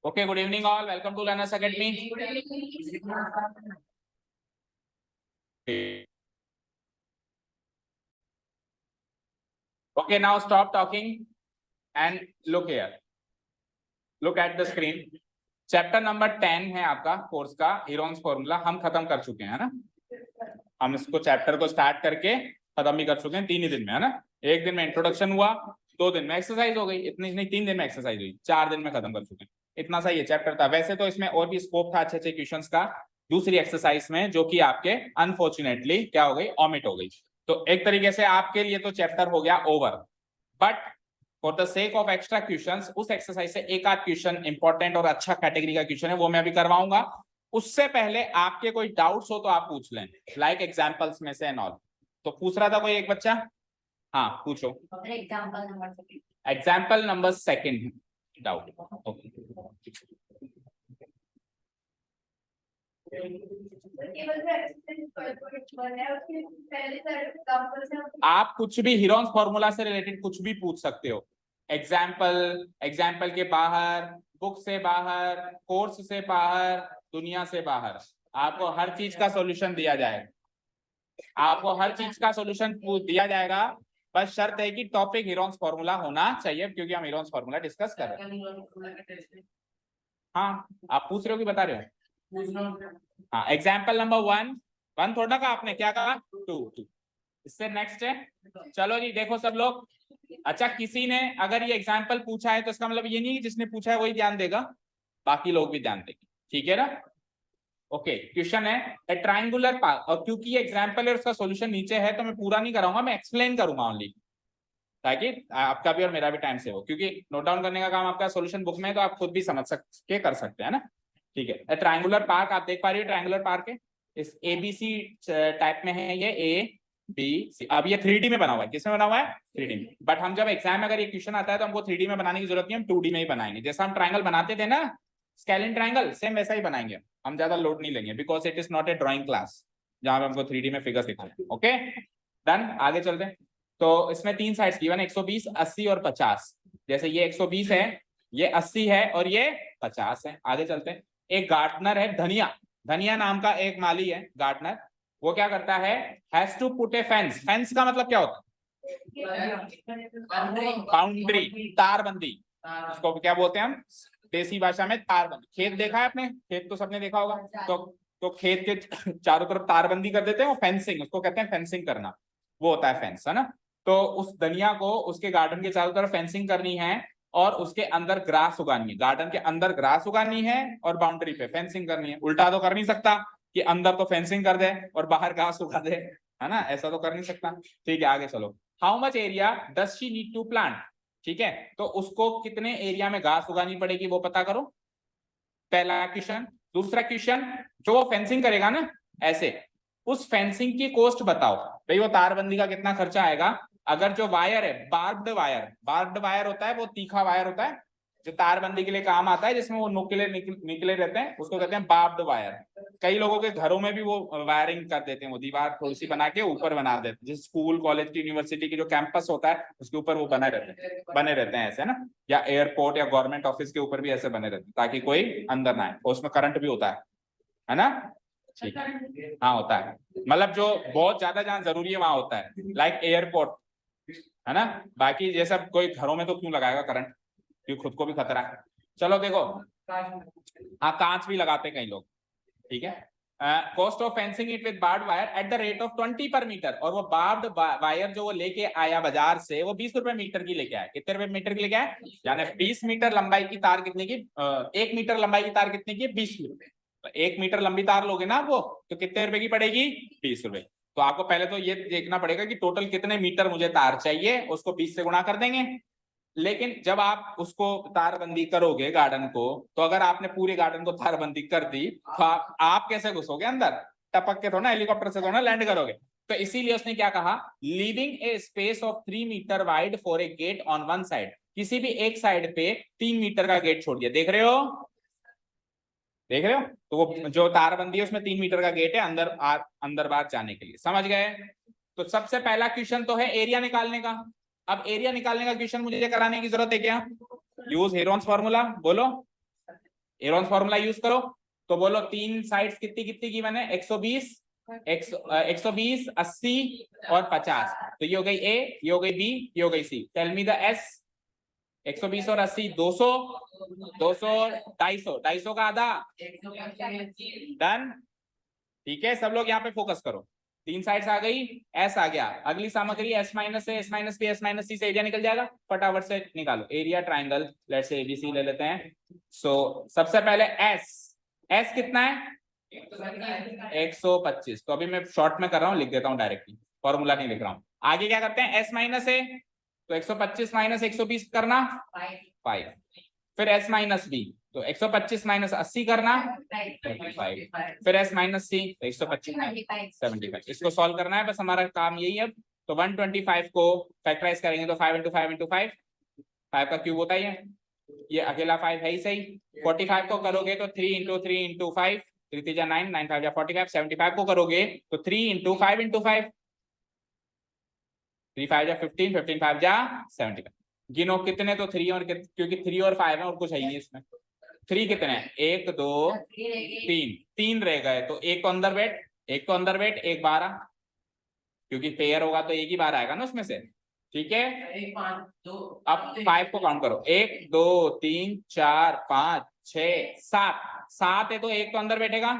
Okay, good evening all. Welcome to Learners Academy. Okay, now stop talking and look here. Look at the screen. Chapter number 10 है आपका course का Heron's formula, हम खत्म कर चुके हैं ना। हम इसको चैप्टर को स्टार्ट करके खत्म भी कर चुके हैं 3 ही दिन में, है ना। एक दिन में इंट्रोडक्शन हुआ, 2 दिन में एक्सरसाइज हो गई, इतनी नहीं 3 दिन में एक्सरसाइज हुई, 4 दिन में खत्म कर चुके हैं। इतना सा ये चैप्टर था। वैसे तो इसमें और भी स्कोप था अच्छे अच्छे क्वेश्चंस का दूसरी एक्सरसाइज में, जो कि आपके अनफॉर्चुनेटली क्या हो गई, ऑमिट हो गई। तो एक तरीके से आपके लिए तो चैप्टर हो गया over, but for the sake of extra questions उस एक्सरसाइज से एक आध क्वेश्चन इंपॉर्टेंट और अच्छा कैटेगरी का क्वेश्चन है वो मैं अभी करवाऊंगा। उससे पहले आपके कोई डाउट्स हो तो आप पूछ लें, लाइक एग्जांपल्स में से एंड ऑल। तो पूछ रहा था कोई एक बच्चा, हाँ पूछो। Example number 2 doubt. आप कुछ भी हीरोन्स फॉर्मूला से रिलेटेड कुछ भी पूछ सकते हो। एग्जाम्पल के बाहर, बुक से बाहर, कोर्स से बाहर, दुनिया से बाहर, आपको हर चीज का सॉल्यूशन दिया जाएगा। आपको हर चीज का सॉल्यूशन दिया जाएगा, बस शर्त है कि टॉपिक हीरोन्स फॉर्मूला होना चाहिए, क्योंकि हम हीरोन्स फॉर्मूला डिस्कस कर रहे हैं। हाँ, आप पूछ रहे हो कि बता रहे हो? हाँ, एग्जाम्पल नंबर 1 थोड़ा का आपने क्या कहा, 2। इससे नेक्स्ट है, चलो जी देखो सब लोग। अच्छा, किसी ने अगर ये एग्जाम्पल पूछा है तो इसका मतलब ये नहीं जिसने पूछा है वही ध्यान देगा, बाकी लोग भी ध्यान देंगे, ठीक है ना। ओके, क्वेश्चन है ए ट्रायंगुलर पार्क, और क्योंकि ये एग्जाम्पल है उसका सॉल्यूशन नीचे है तो मैं पूरा नहीं कराऊंगा, मैं एक्सप्लेन करूंगा ओनली, ताकि आपका भी और मेरा भी टाइम सेव हो, क्योंकि नोट डाउन करने का काम आपका सॉल्यूशन बुक में है तो आप खुद भी समझ सकते कर सकते हैं ना। ठीक है, ट्रायंगुलर पार्क आप देख पा रही हो, ट्रायंगुलर पार्क है इस ABC टाइप में है ये ABC। अब ये 3D में बना हुआ है, किसमें बना हुआ है, 3D में। बट हम जब एग्जाम में अगर ये क्वेश्चन आता है तो हमको 3D में बनाने की जरूरत नहीं, हम 2D में ही बनाएंगे। जैसा हम ट्रायंगल बनाते थे ना, स्केलिन ट्रायंगल, सेम वैसा ही बनाएंगे। हम ज्यादा लोड नहीं लेंगे, because it is not a drawing class जहां पे हमको 3D में फिगर्स दिखाने। ओके डन, आगे चलते हैं। तो इसमें 3 साइड्स गिवन, 120, 80 और 50। जैसे ये 120 है, ये 80 है और ये 50 है। आगे चलते हैं। एक गार्डनर है, धनिया नाम का एक माली है गार्डनर, वो क्या करता है, has to put a fence. Fence का मतलब क्या होता है, बाउंड्री, तारबंदी। इसको क्या बोलते हैं हम देसी भाषा में, तारबंदी। खेत देखा है आपने, खेत तो सबने देखा होगा, तो खेत के चारों तरफ तारबंदी कर देते हैं, वो फेंसिंग, उसको कहते हैं फेंसिंग करना, वो होता है फेंस, है ना। तो उस धनिया को उसके गार्डन के चारों तरफ फेंसिंग करनी है और उसके अंदर ग्रास उगानी है, गार्डन के अंदर ग्रास उगानी है और बाउंड्री पे फेंसिंग करनी है। उल्टा तो कर नहीं सकता कि अंदर तो फेंसिंग कर दे और बाहर घास उगा दे, है ना, ऐसा तो कर नहीं सकता। ठीक है, आगे चलो। How much area does she need to plant. ठीक है, तो उसको कितने एरिया में घास उगानी पड़ेगी वो पता करो, पहला क्वेश्चन। दूसरा क्वेश्चन, जो वो फेंसिंग करेगा ना ऐसे, उस फेंसिंग की कॉस्ट बताओ भाई, वो तारबंदी का कितना खर्चा आएगा। अगर जो वायर है, बार्ब्ड वायर होता है, वो तीखा वायर होता है जो तारबंदी के लिए काम आता है, जिसमें वो निकले रहते हैं, उसको कहते हैं बार्ब्ड वायर। कई लोगों के घरों में भी वो वायरिंग कर देते हैं, वो दीवार थोड़ी सी बना के ऊपर बना देते हैं, जिस स्कूल कॉलेज की यूनिवर्सिटी की जो कैंपस होता है उसके ऊपर वो बने रहते हैं ऐसे ना, या एयरपोर्ट या गवर्नमेंट ऑफिस के ऊपर भी ऐसे बने रहते हैं ताकि कोई अंदर ना आए, और उसमें करंट भी होता है ना। ठीक है, हाँ होता है, मतलब जो बहुत ज्यादा जहाँ जरूरी है वहां होता है, लाइक एयरपोर्ट, है ना। बाकी ये सब कोई घरों में तो क्यों लगाएगा करंट, क्योंकि खुद को भी खतरा है। चलो देखो, हाँ कांच भी लगाते कई लोग, ठीक है। Cost of fencing it with barbed wire at the rate of 20 per metre, और वो बार्ब्ड वायर जो वो लेके आया बाजार से, वो 20 रुपए मीटर की लेके आया। कितने रुपए मीटर की लेके आया, यानी 20 मीटर लंबाई की तार कितने की, 1 मीटर लंबाई की तार कितने की, 20 रुपए। 1 मीटर लंबी तार लोगे ना वो, तो कितने रुपए की पड़ेगी, 20 रुपए। तो आपको पहले तो ये देखना पड़ेगा कि टोटल कितने मीटर मुझे तार चाहिए, उसको 20 से गुणा कर देंगे। लेकिन जब आप उसको तारबंदी करोगे गार्डन को, तो अगर आपने पूरे गार्डन को तारबंदी कर दी तो आप कैसे घुसोगे अंदर, टपक के थोड़ा, हेलीकॉप्टर से थोड़ा लैंड करोगे। तो इसीलिए उसने क्या कहा, leaving a space of 3 meter wide for a gate on one side, किसी भी एक साइड पे 3 मीटर का गेट छोड़ दिया। देख रहे हो, तो वो जो तारबंदी है उसमें 3 मीटर का गेट है अंदर बाहर जाने के लिए, समझ गए। तो सबसे पहला क्वेश्चन तो है एरिया निकालने का। अब एरिया निकालने का क्वेश्चन मुझे कराने की जरूरत है क्या, यूज हेरोन्स फॉर्मूला, बोलो। हेरोन्स फॉर्मूला यूज करो। तो बोलो तीन साइड्स कितनी कितनी की मैंने, 120, 120, 80 और 50। तो ये हो गई ए, ये हो गई बी, ये हो गई C. Tell me the S. 120 और 80 200, 200 250, 250 का आधा। डन। ठीक है, सब लोग यहाँ पे फोकस करो। तीन साइड्स आ गई, एस आ गया। अगली सामग्री एस माइनस है, S minus B, S minus C से एरिया निकल जाएगा। फटाफट से निकालो area triangle, let's say ABC ले लेते हैं। सो सबसे पहले एस, एस कितना है 125। तो अभी मैं शॉर्ट में कर रहा हूँ, लिख देता हूँ डायरेक्टली, फॉर्मूला नहीं लिख रहा हूँ। आगे क्या करते हैं, एस माइनस है तो 125 माइनस 120 करना 5। फिर एस माइनस बी तो 125 माइनस 80 करना 25। फिर एस माइनस सी तो 125 75। इसको सॉल्व करना है, बस हमारा काम यही है अब। तो 125 को फैक्टराइज करेंगे तो 5 × 5 × 5, 5 का क्यूब होता ही है, ये अकेला 5 है ही सही। 45 को करोगे तो 3 × 3 × 5, 3 3 जा 9, 9 5 जा 45। 75 को करोगे तो 3 × 5 × 5, 3 5 जा 15, 15 5 जा 75। गिनो कितने, तो 3 और क्योंकि 3 और 5 है और कुछ है ही नहीं इसमें। 3 कितने हैं, 1 2 3, 3 रह गए तो एक तो अंदर बैठ, एक तो अंदर बैठ, एक 12, क्योंकि पेयर होगा तो एक ही बार आएगा ना उसमें से। ठीक है, अब 5 को काउंट करो, 1 2 3 4 5 6 7, 7 है तो एक तो अंदर बैठेगा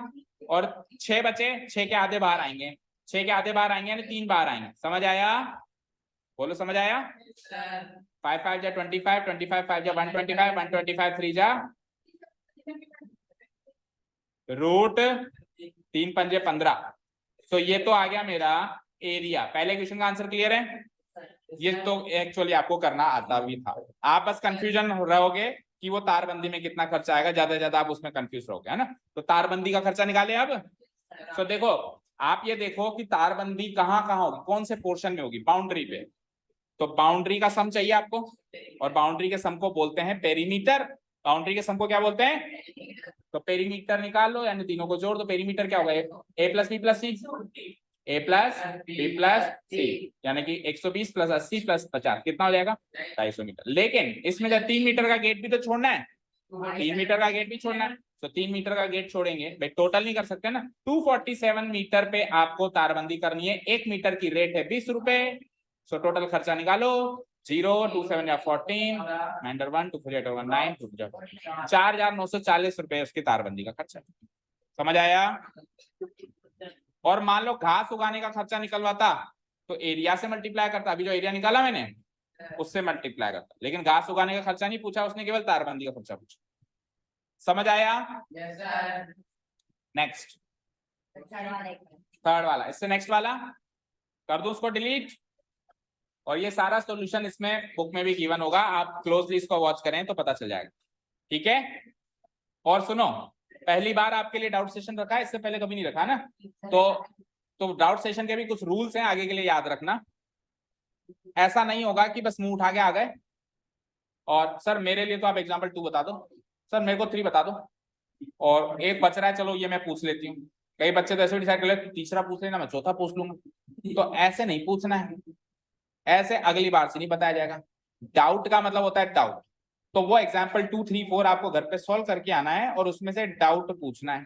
और 6 बचे, 6 के आधे बाहर आएंगे, 6 के आधे बाहर आएंगे यानी 3 बाहर आएंगे। समझ आया, बोलो समझ आया। 5 5 जा 25, 25 5 जा 125, 125 3 जा √3 पंजे 15। तो ये तो आ गया मेरा एरिया। पहले क्वेश्चन का आंसर क्लियर है, ये तो एक्चुअली आपको करना आता भी था। आप बस कंफ्यूजन रहोगे कि वो तारबंदी में कितना खर्चा आएगा, ज्यादा से ज्यादा आप उसमें कंफ्यूज रहोगे, है ना। तो तारबंदी का खर्चा निकाले अब। तो देखो, आप ये देखो कि तारबंदी कहाँ कहाँ होगी, कौन से पोर्शन में होगी, बाउंड्री पे। तो बाउंड्री का सम चाहिए आपको, और बाउंड्री के सम को बोलते हैं पेरीमीटर। बाउंड्री के सम को क्या बोलते हैं, तो पेरीमीटर निकाल लो, यानी तीनों को जोड़ दो। पेरीमीटर क्या होगा, ए प्लस बी प्लस सी, ए प्लस बी प्लस सी, यानी कि 120 प्लस 80 प्लस 50 कितना हो जाएगा 250 मीटर। लेकिन इसमें जब 3 मीटर का गेट भी तो छोड़ना है, 3 मीटर का गेट भी छोड़ना है। तो 3 मीटर का गेट छोड़ेंगे, भाई टोटल नहीं कर सकते ना। 247 मीटर पे आपको तारबंदी करनी है, 1 मीटर की रेट है 20 रुपए। सो टोटल खर्चा निकालो, 0 2 7 या 14, 9 1 2 4 1 9 2 4,940 रुपए उसकी तारबंदी का खर्चा। समझ आया। और मान लो घास उगाने का खर्चा निकलवाता तो एरिया से मल्टीप्लाई करता, अभी जो एरिया निकाला मैंने उससे मल्टीप्लाई करता, लेकिन घास उगाने का खर्चा नहीं पूछा उसने, केवल तारबंदी का खर्चा पूछा। समझ आया। नेक्स्ट, थर्ड वाला, इससे नेक्स्ट वाला कर दो उसको डिलीट। और ये सारा सॉल्यूशन इसमें बुक में भी गिवन होगा, आप क्लोजली इसको वॉच करें तो पता चल जाएगा। ठीक है, और सुनो, पहली बार आपके लिए डाउट सेशन रखा है, इससे पहले कभी नहीं रखा ना। तो डाउट सेशन के भी कुछ रूल्स हैं, आगे के लिए याद रखना। ऐसा नहीं होगा कि बस मुंह उठा के आ गए और सर मेरे लिए तो आप एग्जाम्पल 2 बता दो, सर मेरे को 3 बता दो, और एक बच रहा है चलो ये मैं पूछ लेती हूँ। कई बच्चे तो ऐसे डिसाइड कर लेते तीसरा पूछ लेना, मैं चौथा पूछ लूंगा। तो ऐसे नहीं पूछना है, ऐसे अगली बार से नहीं बताया जाएगा। डाउट का मतलब होता है डाउट, तो वो एग्जाम्पल 2 3 4 आपको घर पे सॉल्व करके आना है और उसमें से डाउट पूछना है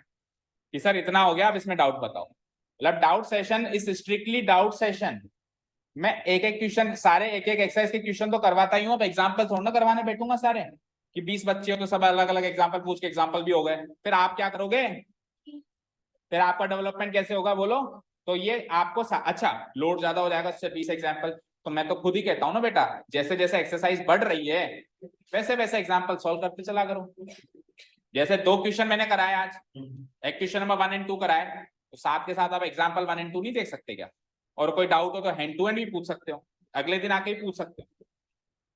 कि सर इतना हो गया, अब इसमें डाउट बताओ। मतलब doubt session is strictly doubt session. मैं एक एक क्वेश्चन, सारे एक एक एक्सरसाइज के क्वेश्चन तो करवाता ही हूँ, अब एग्जाम्पल थोड़ा ना करवाने बैठूंगा सारे, कि 20 बच्चे हो तो सब अलग अलग एग्जाम्पल पूछ के एग्जाम्पल भी हो गए, फिर आप क्या करोगे, फिर आपका डेवलपमेंट कैसे होगा बोलो। तो ये आपको अच्छा लोड ज्यादा हो जाएगा उससे 20 एग्जाम्पल। तो मैं तो खुद ही कहता हूँ ना बेटा, जैसे जैसे एक्सरसाइज बढ़ रही है वैसे वैसे एग्जाम्पल सॉल्व करते चला करो। जैसे 2 क्वेश्चन मैंने कराए आज, एक क्वेश्चन नंबर 1 और 2 कराए, तो साथ के साथ आप एग्जाम्पल 1 और 2 नहीं देख सकते क्या। और कोई डाउट हो तो हैंड टू हैंड भी पूछ सकते हो, अगले दिन आके ही पूछ सकते हो।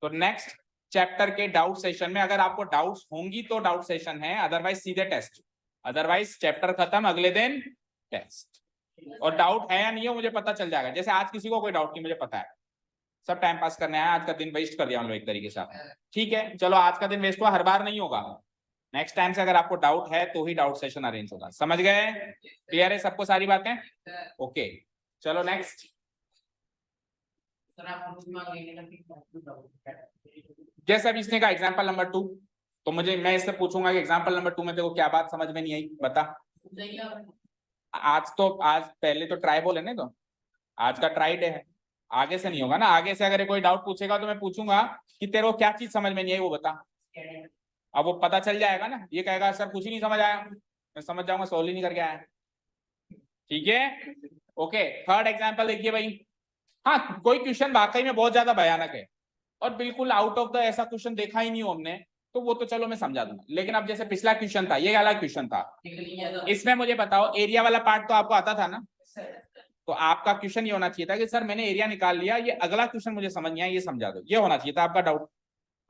तो नेक्स्ट चैप्टर के डाउट सेशन में अगर आपको डाउट्स होंगी तो डाउट सेशन है, अदरवाइज सीधे टेस्ट, अदरवाइज चैप्टर खत्म अगले दिन टेस्ट। और डाउट है या नहीं है मुझे पता चल जाएगा। जैसे आज किसी को कोई डाउट नहीं, मुझे पता है सब टाइम पास करने आया, आज का दिन वेस्ट कर दिया हम लोग एक तरीके से। ठीक है चलो, आज का दिन वेस्ट हुआ, हर बार नहीं होगा। नेक्स्ट टाइम से अगर आपको डाउट है तो ही डाउट सेशन अरेंज होगा। समझ गए, क्लियर है सबको सारी बातें। ओके चलो नेक्स्ट। जैसे अब इसने का एग्जांपल नंबर 2, तो मैं इससे पूछूंगा कि एग्जांपल नंबर 2 में देखो क्या बात समझ में नहीं आई, बता। आज पहले तो ट्राई बोले ना, तो आज का ट्राई डे है, आगे से नहीं होगा ना। आगे से अगर कोई डाउट पूछेगा तो मैं पूछूंगा कि तेरे को क्या चीज समझ में नहीं आई वो बता। अब वो पता चल जाएगा ना, ये कहेगा सर कुछ ही नहीं समझ आया, मैं समझ जाऊंगा सोल्व ही नहीं करके आया। ठीक है, ओके। थर्ड एग्जांपल देखिए भाई। हाँ, कोई क्वेश्चन वाकई में बहुत ज्यादा भयानक है और बिल्कुल आउट ऑफ द ऐसा क्वेश्चन देखा ही नहीं हो हमने, तो वो तो चलो मैं समझा दूंगा। लेकिन अब जैसे पिछला क्वेश्चन था, ये अलग क्वेश्चन था, इसमें मुझे बताओ एरिया वाला पार्ट तो आपको आता था ना, तो आपका क्वेश्चन ये होना चाहिए था कि सर मैंने एरिया निकाल लिया, ये अगला क्वेश्चन मुझे समझ नहीं आया, ये समझा दो, ये होना चाहिए था आपका डाउट।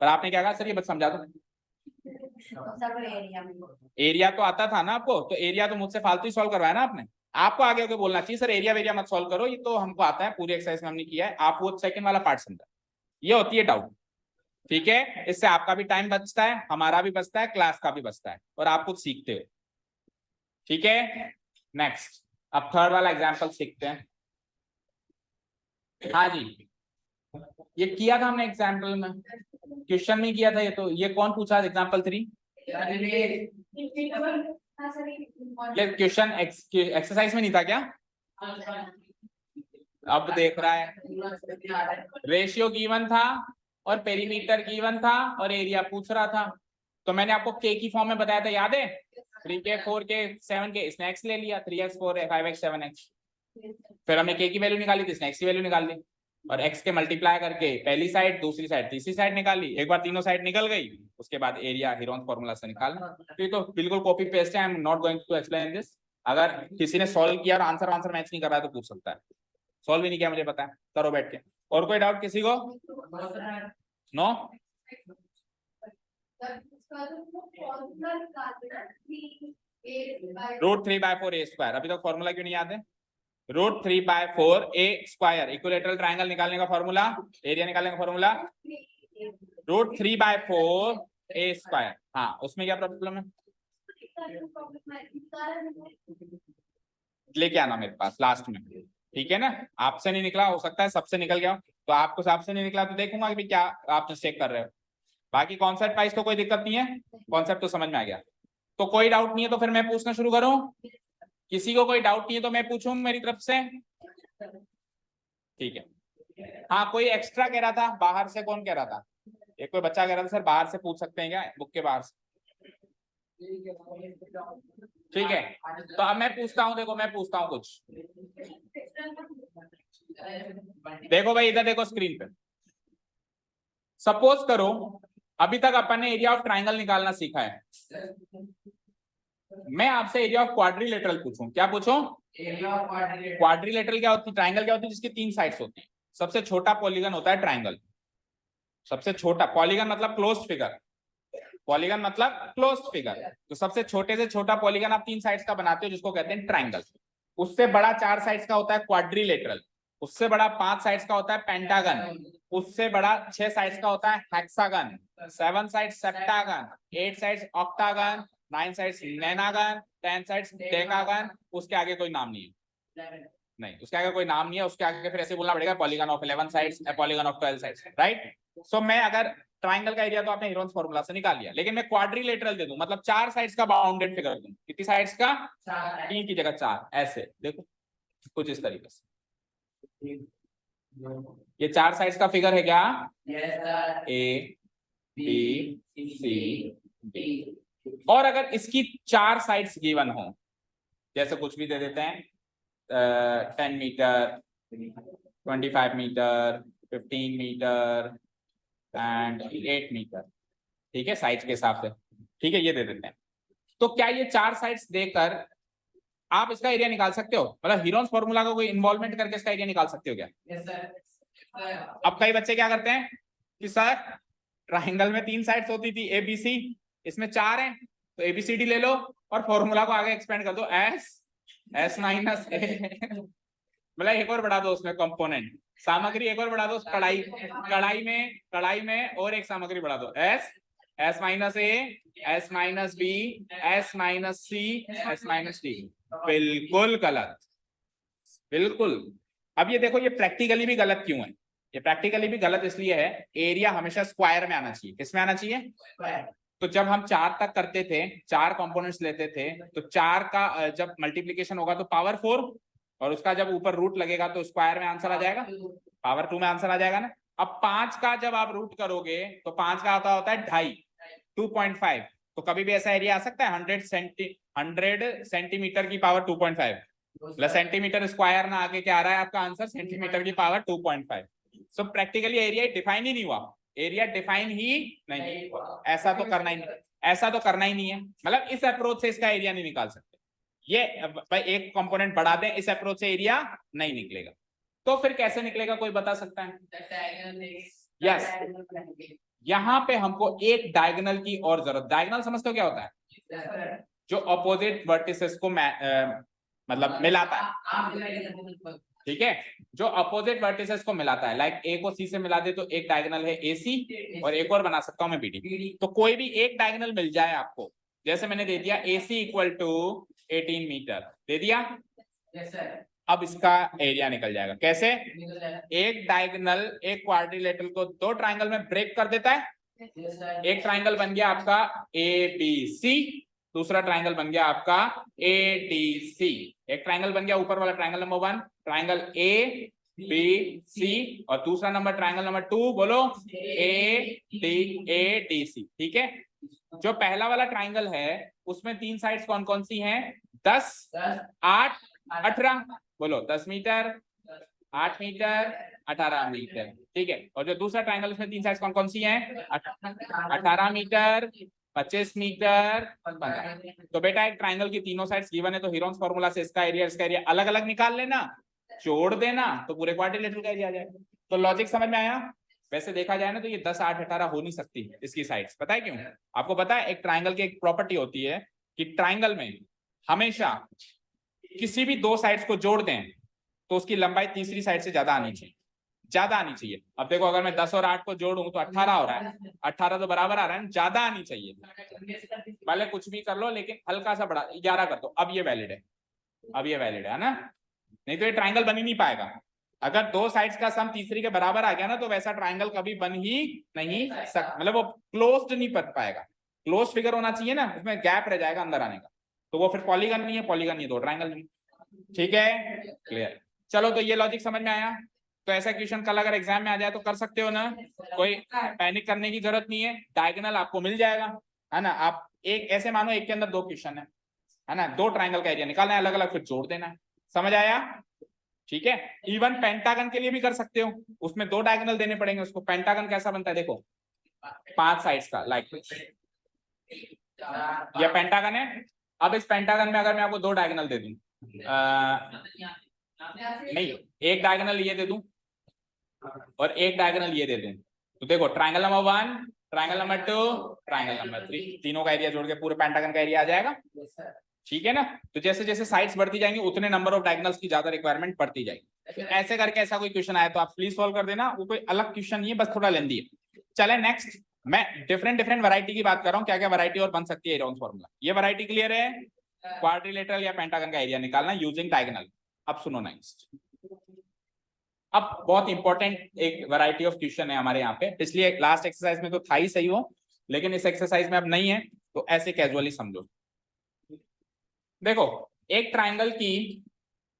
पर आपने क्या कहा, सर ये बस समझा दो। एरिया तो आता था ना आपको, तो एरिया तो मुझसे फालतू ही सॉल्व करवाया ना आपने। आपको आगे होकर बोलना चाहिए सर एरिया वेरिया मत सॉल्व करो, ये तो हमको आता है, पूरी एक्सरसाइज में हमने किया है, आप वो सेकंड वाला पार्ट समझा। ये होती है डाउट। ठीक है, इससे आपका भी टाइम बचता है, हमारा भी बचता है, क्लास का भी बचता है, और आप कुछ सीखते हो। ठीक है, नेक्स्ट अब थर्ड वाला एग्जांपल सीखते हैं। हाँ जी, ये किया था हमने एग्जांपल में, क्वेश्चन में किया था ये। तो ये कौन पूछा एग्जांपल 3? ये क्वेश्चन एक्सरसाइज में नहीं था क्या? अब देख रहा है, रेशियो गिवन था और पेरीमीटर गिवन था और एरिया पूछ रहा था। तो मैंने आपको के की फॉर्म में बताया था, याद है? 3k 4k 7k, इसने x ले लिया, 3x 4 5x 7x। फिर हमने k की वैल्यू निकाली थी, इसने x की वैल्यू निकाल दी, और x के मल्टीप्लाई करके पहली साइड, दूसरी साइड, तीसरी साइड निकाली। एक बार तीनों साइड निकल गई, उसके बाद एरिया हीरोन फॉर्मूला से निकालना। तो ये तो बिल्कुल कॉपी पेस्ट है, I am not going to explain this. अगर किसी ने सॉल्व किया और आंसर मैच नहीं कर रहा है तो पूछ सकता है, सॉल्व ही नहीं किया मुझे पता है, करो बैठ के। और कोई डाउट किसी को? नो? √3/4a²। अभी तक फॉर्मूला क्यों नहीं याद है? √3/4a² इक्विलेटरल ट्रायंगल निकालने का फॉर्मूला, एरिया निकालने का फॉर्मूला √3/4a²। हाँ, उसमें क्या प्रॉब्लम है? लेके आना मेरे पास लास्ट में, ठीक है ना? आपसे नहीं निकला, हो सकता है सबसे निकल गया, तो आपको सबसे नहीं निकला तो देखूंगा कि क्या आप चेक कर रहे हो। बाकी कॉन्सेप्ट वाइज तो कोई दिक्कत नहीं है, कॉन्सेप्ट तो समझ में आ गया। तो कोई डाउट नहीं है तो फिर मैं पूछना शुरू करूं? किसी को कोई डाउट नहीं है तो मैं पूछूं मेरी तरफ से? ठीक है। हाँ, कोई एक्स्ट्रा कह रहा था बाहर से, कौन कह रहा था? एक कोई बच्चा कह रहा था सर बाहर से पूछ सकते हैं क्या, बुक के बाहर से? ठीक है, तो अब मैं पूछता हूँ, देखो मैं पूछता हूँ कुछ। देखो भाई, इधर देखो स्क्रीन पे। सपोज करो अभी तक अपन ने एरिया ऑफ ट्राइंगल निकालना सीखा है, मैं आपसे एरिया ऑफ क्वाड्रिलेटरल पूछूं, क्या पूछूं? क्वाड्रिलेटरल क्या होती है? ट्राइंगल क्या होती है जिसकी 3 साइड्स होती है। सबसे छोटा पॉलीगन होता है ट्राइंगल, सबसे छोटा पॉलीगन मतलब क्लोज्ड फिगर, पॉलीगन मतलब क्लोज्ड फिगर। तो सबसे छोटे से छोटा पॉलीगन आप 3 साइड्स का बनाते हो जिसको कहते हैं ट्राइंगल। उससे बड़ा 4 साइड्स का होता है क्वाड्रिलेटरल, उससे बड़ा 5 साइड्स का होता है पेंटागन, उससे बड़ा 6 साइड्स का होता है hexagon, 7 sides septagon, 8 sides octagon, 9 sides nonagon, 10 sides decagon. उसके आगे कोई नाम नहीं है, नहीं उसके आगे कोई नाम नहीं है, उसके आगे फिर ऐसे बोलना पड़ेगा polygon of 11 sides, polygon of 12 sides, right? So मैं अगर ट्राइंगल का एरिया तो आपने हीरोन्स फॉर्मूला से निकाल लिया, लेकिन मैं क्वाड्रिलेटरल दे दूं, मतलब 4 साइड्स का बाउंडेड फिगर दूं। कितनी साइड्स का? 3 की जगह 4, ऐसे देखो कुछ इस तरीके से। ये 4 साइड्स का फिगर है क्या? A B C D. और अगर इसकी 4 साइड्स गिवन हो, जैसे कुछ भी दे देते हैं, 10 meter, 25 meter, 15 meter and 8 meter, ठीक है, साइज के हिसाब से, ठीक है, ये दे देते हैं। तो क्या ये 4 साइड्स देकर आप इसका एरिया निकाल सकते हो? मतलब हीरोन्स फॉर्मूला का कोई इन्वॉल्वमेंट करके इसका एरिया निकाल सकते हो क्या? अब कई बच्चे क्या करते हैं कि सर ट्राइंगल में 3 साइड्स होती थी ए बी सी, इसमें 4 हैं, तो एबीसीडी ले लो और फॉर्मूला को आगे एक्सपेंड कर दो, एस माइनस ए। मतलब एक और बढ़ा दो उसमें कंपोनेंट, सामग्री एक और बढ़ा दो, कढ़ाई में और एक सामग्री बढ़ा दो, S minus A, S minus B, S minus C, S minus D. बिल्कुल गलत, बिल्कुल। अब ये देखो, ये प्रैक्टिकली भी गलत क्यों है? ये प्रैक्टिकली भी गलत इसलिए है, एरिया हमेशा स्क्वायर में आना चाहिए। किसमें आना चाहिए? तो जब हम 4 तक करते थे, 4 कंपोनेंट्स लेते थे, तो 4 का जब मल्टीप्लीकेशन होगा तो पावर 4, और उसका जब ऊपर रूट लगेगा तो स्क्वायर में आंसर आ जाएगा, पावर 2 में आंसर आ जाएगा ना। अब 5 का जब आप रूट करोगे तो 5 का आता होता है 2.5, 2.5। तो कभी भी ऐसा एरिया आ सकता है 100 सेंटीमीटर की पावर 2.5, प्लस सेंटीमीटर स्क्वायर ना आके क्या आ रहा है आपका आंसर, सेंटीमीटर की power 2.5। So practically area define ही नहीं हुआ, एरिया डिफाइन ही नहीं हुआ। ऐसा तो करना ही नहीं, ऐसा तो करना ही नहीं है, मतलब इस अप्रोच से इसका एरिया नहीं निकाल सकते। ये भाई एक कंपोनेंट बढ़ा दें, इस अप्रोच से एरिया नहीं निकलेगा। तो फिर कैसे निकलेगा, कोई बता सकता है? यस, यहाँ पे हमको एक डायगोनल की और जरूरत। डायगोनल समझते हो क्या होता है? जो अपोजिट वर्टिसेस को मतलब मिलाता है, ठीक है, जो अपोजिट वर्टिसेस को मिलाता है। लाइक ए को सी से मिला दे तो एक डायगोनल है AC, और एक और बना सकता हूं मैं BD। तो कोई भी एक डायगोनल मिल जाए आपको, जैसे मैंने दे दिया AC इक्वल टू 18 मीटर दे दिया। yes, sir. अब इसका एरिया निकल जाएगा। कैसे? एक डायगोनल एक क्वाड्रिलेटरल को 2 ट्रायंगल में ब्रेक कर देता है। yes, एक ट्रायंगल बन गया आपका ABC, दूसरा ट्रायंगल बन गया आपका ADC। एक ट्रायंगल बन गया ऊपर वाला ट्रायंगल नंबर 1, ट्रायंगल ABC, और दूसरा नंबर ट्रायंगल नंबर 2 बोलो ADC। ठीक है, जो पहला वाला ट्रायंगल है उसमें 3 साइड्स कौन कौन सी हैं? 10, 8, 18। बोलो 10 मीटर, 8 मीटर, 18 मीटर। ठीक है, और जो दूसरा ट्रायंगल उसमें 3 साइड्स कौन कौन सी हैं? 18 मीटर, 25 मीटर, 15। तो बेटा एक ट्रायंगल की तीनों साइड्स गिवन है, तो हीरोन्स फार्मूला से इसका एरिया अलग अलग निकाल लेना, जोड़ देना, तो पूरे क्वाड्रिलेटरल का एरिया आ जाएगा। तो लॉजिक समझ में आया? वैसे देखा जाए ना तो ये 10, 8, 18 हो नहीं सकती इसकी साइड्स। पता है क्यों? आपको पता है एक ट्रायंगल की एक प्रॉपर्टी होती है कि ट्रायंगल में हमेशा किसी भी 2 साइड्स को जोड़ दें तो उसकी लंबाई तीसरी साइड से ज्यादा आनी चाहिए। अब देखो अगर मैं 10 और 8 को जोड़ूं तो 18 हो रहा है, 18 तो बराबर आ रहा है, ज्यादा आनी चाहिए। पहले कुछ भी कर लो लेकिन हल्का सा बढ़ा, 11 कर दो। अब ये वैलिड है ना? नहीं तो ये ट्रायंगल बन ही नहीं पाएगा। अगर 2 साइड्स का सम तीसरी के बराबर आ गया ना तो वैसा ट्रायंगल कभी बन ही नहीं सकता, मतलब वो क्लोज्ड नहीं बन पाएगा। क्लोज फिगर होना चाहिए ना, उसमें गैप रह जाएगा अंदर आने का, तो वो फिर पॉलीगन नहीं है, तो ट्रायंगल नहीं। ठीक है, क्लियर? चलो, तो ये लॉजिक समझ में आया। तो ऐसा क्वेश्चन कल अगर एग्जाम में आ जाए तो कर सकते हो ना, कोई पैनिक करने की जरूरत नहीं है, डायगोनल आपको मिल जाएगा, है ना। आप एक ऐसे मानो एक के अंदर 2 क्वेश्चन है ना, 2 ट्रायंगल का एरिया निकालना है अलग अलग, फिर जोड़ देना है। समझ आया? ठीक है, इवन पेंटागन के लिए भी कर सकते हो, उसमें 2 डायगोनल देने पड़ेंगे उसको। पेंटागन कैसा बनता है देखो, 5 साइड्स का, लाइक ये पेंटागन है। अब इस पेंटागन में अगर मैं आपको 2 डायगोनल दे दूं, नहीं, एक डायगोनल ये दे दूं और एक डायगोनल ये दे दूं, तो देखो triangle number 1, triangle number 2, triangle number 3, तीनों का एरिया जोड़ के पूरे पेंटागन का एरिया आ जाएगा। ठीक है ना? तो जैसे जैसे साइड्स बढ़ती जाएंगी उतने नंबर ऑफ डायगोनल्स की ज्यादा रिक्वायरमेंट बढ़ती जाएगी। तो ऐसे करके ऐसा कोई क्वेश्चन आया तो आप प्लीज सॉल्व कर देना, वो कोई अलग क्वेश्चन नहीं है, बस थोड़ा लेंदी है। चले नेक्स्ट, मैं डिफरेंट वैरायटी की बात कर रहा हूँ, क्या क्या वैरायटी और बन सकती है हीरोन्स फार्मूला। ये वैरायटी क्लियर है? क्वाड्रिलेटरल या पेंटागन का एरिया निकालना यूजिंग डायगोनल। अब सुनो नेक्स्ट, अब बहुत इंपॉर्टेंट एक वैरायटी ऑफ क्वेश्चन है हमारे यहाँ पे। पिछली लास्ट एक्सरसाइज में तो था ही सही हो, लेकिन इस एक्सरसाइज में अब नहीं है, तो ऐसे कैजुअली समझो। देखो, एक ट्रायंगल की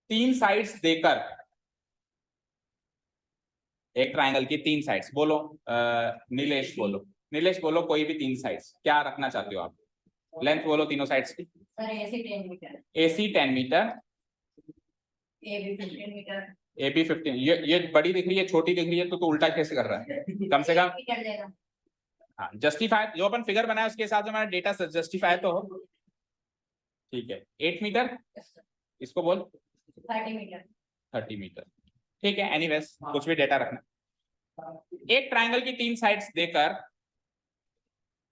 3 साइड्स देकर, एक ट्रायंगल की 3 साइड्स, बोलो नीलेश बोलो कोई भी 3 साइड्स क्या रखना चाहते हो आप? लेंथ बोलो तीनों साइड्स की। AC 10 meter, AB 15। ये बड़ी दिख रही है, छोटी दिख रही है, तो उल्टा कैसे कर रहा है? कम से कम हाँ, जस्टिफाई जो अपन फिगर बनाया उसके हिसाब से हमारा डेटा जस्टिफाई तो हो। ठीक है, 8 मीटर, इसको बोल 30 मीटर। ठीक है, एनीवेज कुछ भी डेटा रखना। एक ट्रायंगल की 3 साइड्स देकर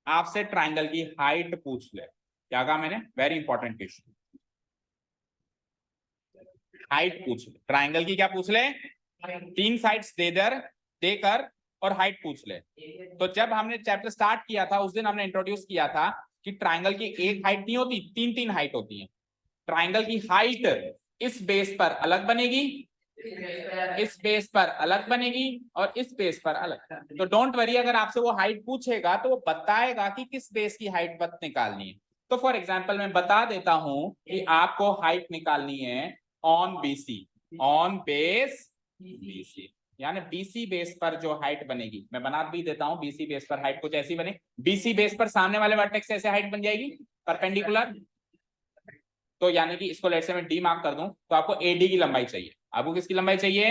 आपसे ट्रायंगल की हाइट पूछ ले। क्या कहा मैंने? Very important question. हाइट पूछ ले, ट्रायंगल की क्या पूछ ले? 3 साइड्स देकर और हाइट पूछ ले। तो जब हमने चैप्टर स्टार्ट किया था उस दिन हमने इंट्रोड्यूस किया था कि ट्रायंगल की एक हाइट नहीं होती, 3 हाइट होती है। ट्रायंगल की हाइट इस बेस पर अलग बनेगी इस बेस पर अलग बनेगी और इस बेस पर अलग। तो डोंट वरी, अगर आपसे वो हाइट पूछेगा तो वो बताएगा कि किस बेस की हाइट बत निकालनी है। तो फॉर एग्जांपल मैं बता देता हूं कि आपको हाइट निकालनी है on BC, on base BC, यानी बीसी बेस पर जो हाइट बनेगी, मैं बना भी देता हूं, बीसी बेस पर हाइट कुछ ऐसी बने। बीसी बेस पर सामने वाले वर्टेक्स से ऐसे हाइट बन जाएगी परपेंडिकुलर। तो यानी कि इसको लेट से मैं डी मार्क कर दूं, तो आपको एडी की लंबाई चाहिए। आपको किसकी लंबाई चाहिए?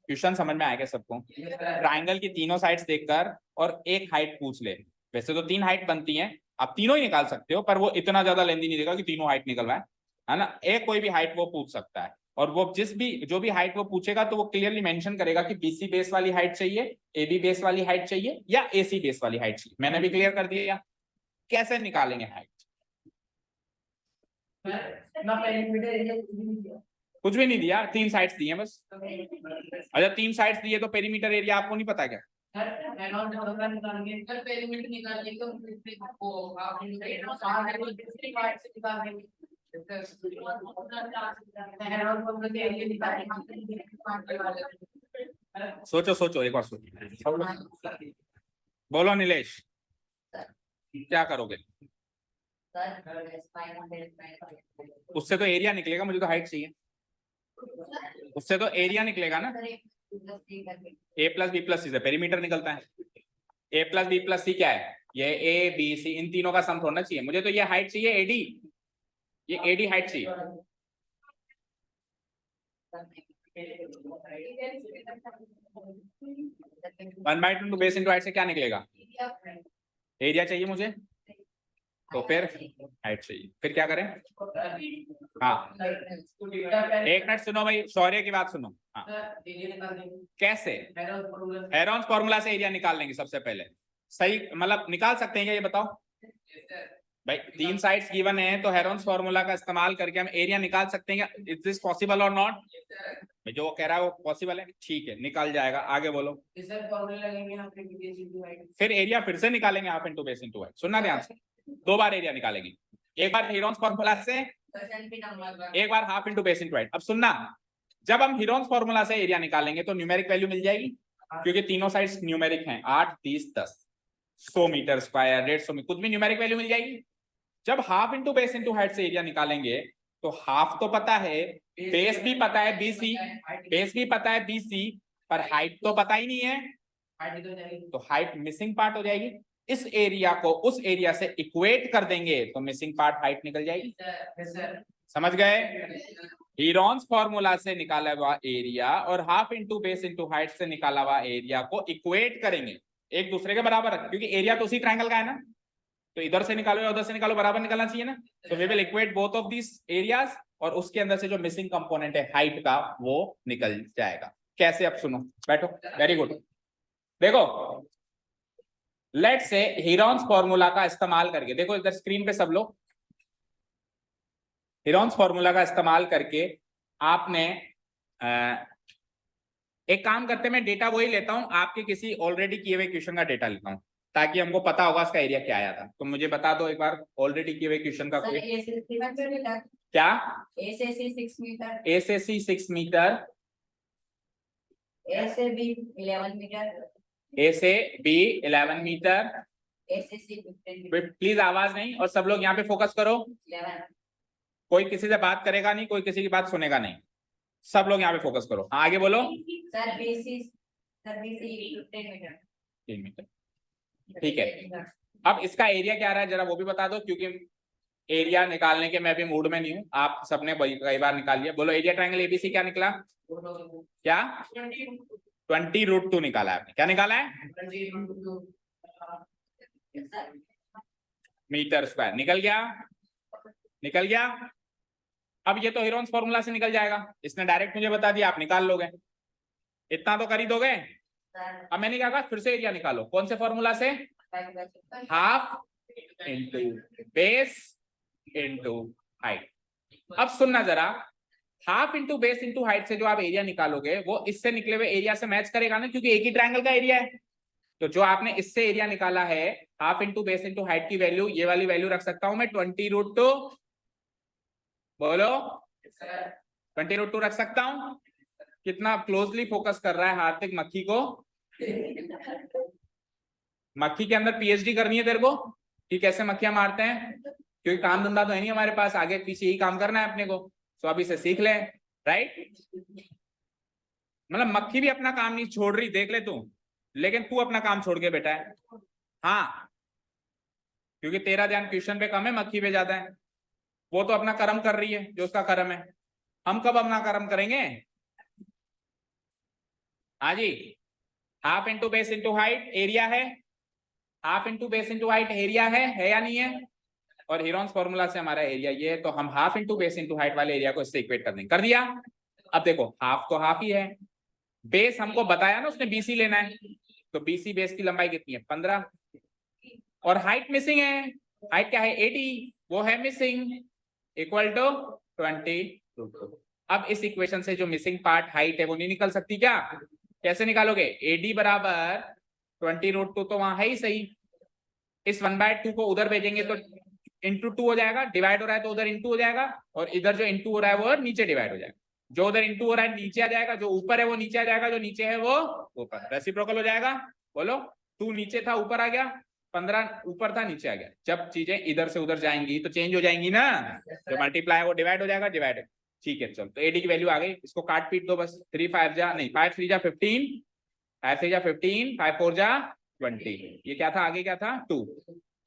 क्वेश्चन समझ में आएगा सबको? ट्राइंगल की तीनों साइड्स देखकर और एक हाइट पूछ ले। वैसे तो 3 हाइट बनती हैं, आप तीनों ही निकाल सकते हो, पर वो इतना ज्यादा लेंदी नहीं देगा कि तीनों हाइट निकलवाए, है ना। एक कोई भी हाइट वो पूछ सकता है, और वो जो भी हाइट वो पूछेगा तो वो क्लियरली मेंशन करेगा कि बीसी बेस वाली हाइट चाहिए, एबी बेस वाली हाइट चाहिए या एसी बेस वाली हाइट चाहिए। मैंने भी क्लियर कर दिया। कैसे निकालेंगे हाइट? कुछ भी नहीं दिया, 3 साइड्स दिए बस। अच्छा 3 साइड्स दिए तो पेरीमीटर एरिया आपको नहीं पता क्या? सोचो सोचो, एक बार सोचो। बोलो नीलेश, क्या करोगे? उससे तो एरिया निकलेगा, मुझे तो हाइट चाहिए। उससे तो एरिया निकलेगा ना। ए प्लस बी प्लस सी से पेरीमीटर निकलता है। ए प्लस बी प्लस सी क्या है? ये ए बी सी, इन तीनों का सम होना चाहिए। मुझे तो ये हाइट चाहिए एडी, ये एडी हाइट चाहिए। One by two base into height से क्या निकलेगा? एरिया चाहिए मुझे, तो फिर हाइट चाहिए। फिर क्या करें? हाँ एक मिनट सुनो भाई, शौर्य की बात सुनो। हाँ कैसे? हेरोन्स फॉर्मूला से एरिया निकाल लेंगे सबसे पहले। सही, मतलब निकाल सकते हैं क्या, ये बताओ भाई। 3 साइड्स गिवन है तो हेरोन्स फॉर्मूला का इस्तेमाल करके हम एरिया निकाल सकते हैं क्या? इज दिस पॉसिबल और नॉट? जो वो कह रहा है वो पॉसिबल है, ठीक है निकाल जाएगा। आगे बोलो। फिर एरिया फिर से निकालेंगे half into base into height. सुनना ध्यान से, 2 बार एरिया निकालेंगे, एक बार हेरोन्स फॉर्मूला से, एक बार half into base into height. अब सुनना, जब हम हेरोन्स फॉर्मूला से एरिया निकालेंगे तो न्यूमेरिक वैल्यू मिल जाएगी, क्योंकि तीनों साइड्स न्यूमेरिक हैं, 8 30 10 100 मीटर स्क्वायर 150 में, कुछ भी न्यूमेरिक वैल्यू मिल जाएगी। जब half into base into height से एरिया निकालेंगे तो हाफ तो पता है, बेस भी पता है बीसी, बेस भी पता है बीसी, पर हाइट तो पता ही नहीं है, तो हाइट मिसिंग पार्ट हो जाएगी। इस एरिया को उस एरिया से इक्वेट कर देंगे तो मिसिंग पार्ट हाइट निकल जाएगी। समझ गए? हेरोन्स फॉर्मूला से निकाला हुआ एरिया और half into base into height से निकाला हुआ एरिया को इक्वेट करेंगे, एक दूसरे के बराबर, क्योंकि एरिया तो उसी ट्रायंगल का है ना, तो इधर से निकालो या उधर से निकालो बराबर निकलना चाहिए ना। तो we will equate both of this areas, और उसके अंदर से जो मिसिंग कंपोनेंट है हाइट का वो निकल जाएगा। कैसे? अब सुनो, बैठो, वेरी गुड। देखो लेट से हेरोन्स फॉर्मूला का इस्तेमाल करके, देखो इधर स्क्रीन पे सब लोग, हेरोन्स फॉर्मूला का इस्तेमाल करके आपने एक काम करते, मैं डेटा वही लेता हूं, आपके किसी ऑलरेडी किए हुए क्वेश्चन का डेटा लेता हूं, ताकि हमको पता होगा इसका एरिया क्या आया था। तो मुझे बता दो एक बार ऑलरेडी किए हुए क्वेश्चन का कोई। क्या? ए से सी 6 मीटर, ए से सी 6 मीटर, ए से बी 11 मीटर, ए से बी 11 मीटर, ए से सी 15 मीटर। प्लीज आवाज नहीं, और सब लोग यहाँ पे फोकस करो। 11। कोई किसी से बात करेगा नहीं, कोई किसी की बात सुनेगा नहीं, सब लोग यहाँ पे फोकस करो। हाँ आगे बोलो। सर बीसी 15 मीटर, 3 मीटर, ठीक है। अब इसका एरिया क्या रहा है जरा वो भी बता दो, क्योंकि एरिया निकालने के मैं भी मूड में नहीं हूं, आप सबने कई बार निकाल लिया। बोलो एरिया ट्रायंगल एबीसी क्या निकला? क्या? 20√2 निकाला है आपने। क्या निकाला है? Meter square. निकल गया, निकल गया। अब ये तो हेरोन्स फॉर्मूला से निकल जाएगा, इसने डायरेक्ट मुझे बता दिया, आप निकाल लोगे, इतना तो कर ही दोगे। अब मैंने क्या कहा, फिर से एरिया निकालो। कौन से फॉर्मूला से? Half into base into height. अब सुनना जरा, half into base into height से जो आप एरिया निकालोगे वो इससे निकले हुए एरिया से मैच करेगा ना, क्योंकि एक ही ट्रायंगल का एरिया है। तो जो आपने इससे एरिया निकाला है, half into base into height की वैल्यू, ये वाली वैल्यू रख सकता हूं मैं 20√2। बोलो 20√2 रख सकता हूं। कितना क्लोजली फोकस कर रहा है हार्दिक मक्खी को। मक्खी के अंदर पीएचडी करनी है तेरे को कि कैसे मक्खियां मारते हैं, क्योंकि काम धंधा तो है नहीं हमारे पास, आगे पीछे ही काम करना है अपने को, तो अभी से सीख ले। राइट, मतलब मक्खी भी अपना काम नहीं छोड़ रही, देख ले तू, लेकिन तू अपना काम छोड़ के बैठा है। हाँ, क्योंकि तेरा ध्यान ट्यूशन पे कम है, मक्खी पे ज्यादा है। वो तो अपना कर्म कर रही है जो उसका कर्म है, हम कब अपना कर्म करेंगे। हाँ जी, half into base into height area है, half into base into height area है या नहीं है। और हीरोन्स फॉर्मूला से हमारा एरिया ये है, तो हम half into base into height वाले एरिया को इससे इक्वेट कर देंगे। कर दिया। अब देखो हाफ तो हाफ ही है, बेस हमको बताया ना उसने बीसी लेना है, तो बीसी बेस की लंबाई कितनी है 15, और हाइट मिसिंग है, हाइट क्या है 80, वो है मिसिंग, इक्वल टू 20। अब इस इक्वेशन से जो मिसिंग पार्ट हाइट है वो नहीं निकल सकती क्या। कैसे निकालोगे, AD बराबर 20√2 तो वहां है ही सही, इस 1/2 को उधर भेजेंगे तो इंटू 2 हो जाएगा, डिवाइड हो रहा है तो उधर इंटू हो जाएगा, और इधर जो इंटू हो रहा है वो नीचे डिवाइड हो जाएगा, जो उधर इंटू हो रहा है नीचे आ जाएगा, जो ऊपर है वो नीचे आ जाएगा, जो नीचे है वो ऊपर, रेसिप्रोकल हो जाएगा। बोलो, 2 नीचे था ऊपर आ गया, 15 ऊपर था नीचे आ गया। जब चीजें इधर से उधर जाएंगी तो चेंज हो जाएंगी ना, जो मल्टीप्लाई है वो डिवाइड हो जाएगा, डिवाइड। ठीक है, चलो तो AD की वैल्यू आ गई, इसको काट पीट दो बस, 3 5 जा नहीं 5 3 जा 15, 5 3 जा 15, 5 4 जा 20, ये क्या था आगे क्या था 2,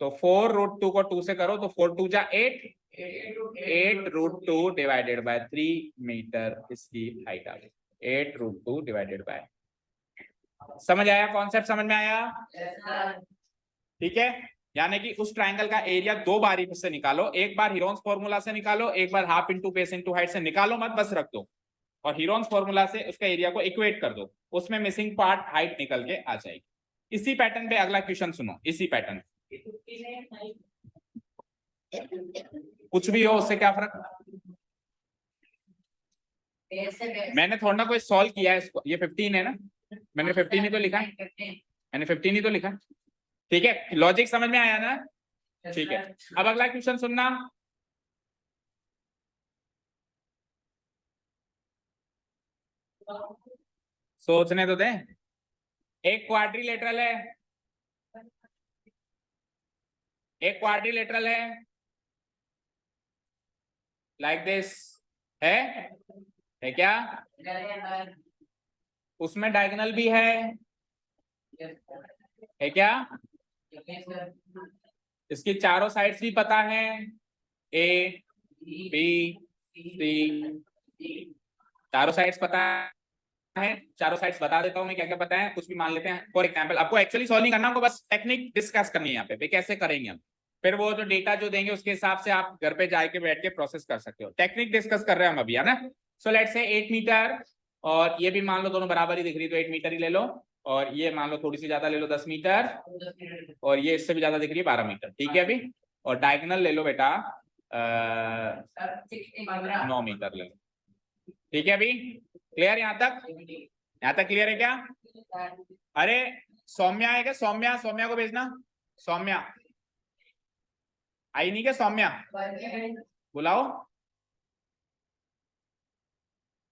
तो 4√2 को 2 से करो तो 4 2 जा 8, 8√2 डिवाइडेड बाय 3 मीटर इसकी हाइट आ गई, 8√2 डिवाइडेड बाय। समझ आया, कॉन्सेप्ट समझ में आया। ठीक है, यानी कि उस ट्रायंगल का एरिया 2 बार से निकालो, एक बार हीरोन्स फॉर्मूला से निकालो, एक बार half into base into height से निकालो मत, बस रख दो, और हीरोन्स फॉर्मूला से उसका एरिया को इक्वेट कर दो, उसमें मिसिंग पार्ट हाइट निकल के आ जाएगी। इसी पैटर्न पे अगला क्वेश्चन सुनो, इसी पैटर्न, कुछ भी हो उससे क्या फर्क, मैंने थोड़ा ना कोई सॉल्व किया है इसको, ये 15 है ना, मैंने 15 ही तो लिखा, मैंने 15 ही तो लिखा। ठीक है, लॉजिक समझ में आया ना। ठीक है, अब अगला क्वेश्चन सुनना, सोचने तो दे। एक क्वाड्रिलेटरल है, एक क्वाड्रिलेटरल है लाइक दिस, है क्या, उसमें डायगोनल भी है क्या, इसकी चारों साइड्स भी पता है, A B C, चारों साइड्स पता है, चारों साइड्स बता देता हूं मैं क्या क्या पता है, कुछ भी मान लेते हैं। फॉर एग्जांपल आपको एक्चुअली सॉल्व नहीं करना, आपको बस टेक्निक डिस्कस करनी है यहाँ पे कैसे करेंगे हम, फिर वो जो डेटा जो देंगे उसके हिसाब से आप घर पे जाके बैठ के प्रोसेस कर सकते हो। टेक्निक डिस्कस कर रहे हैं हम अभी, है ना। सो लेट्स से 8 मीटर, और ये भी मान लो दोनों बराबर ही दिख रही, तो 8 मीटर ही ले लो, और ये मान लो थोड़ी सी ज्यादा ले लो 10 मीटर, और ये इससे भी ज्यादा दिख रही है 12 मीटर। ठीक है, अभी और डायगोनल ले लो बेटा 9 मीटर ले लो। ठीक है, अभी क्लियर यहाँ तक, यहाँ तक क्लियर है क्या। अरे सौम्या है क्या, सौम्या, सौम्या को भेजना, सौम्या आई नहीं क्या, सौम्या बुलाओ।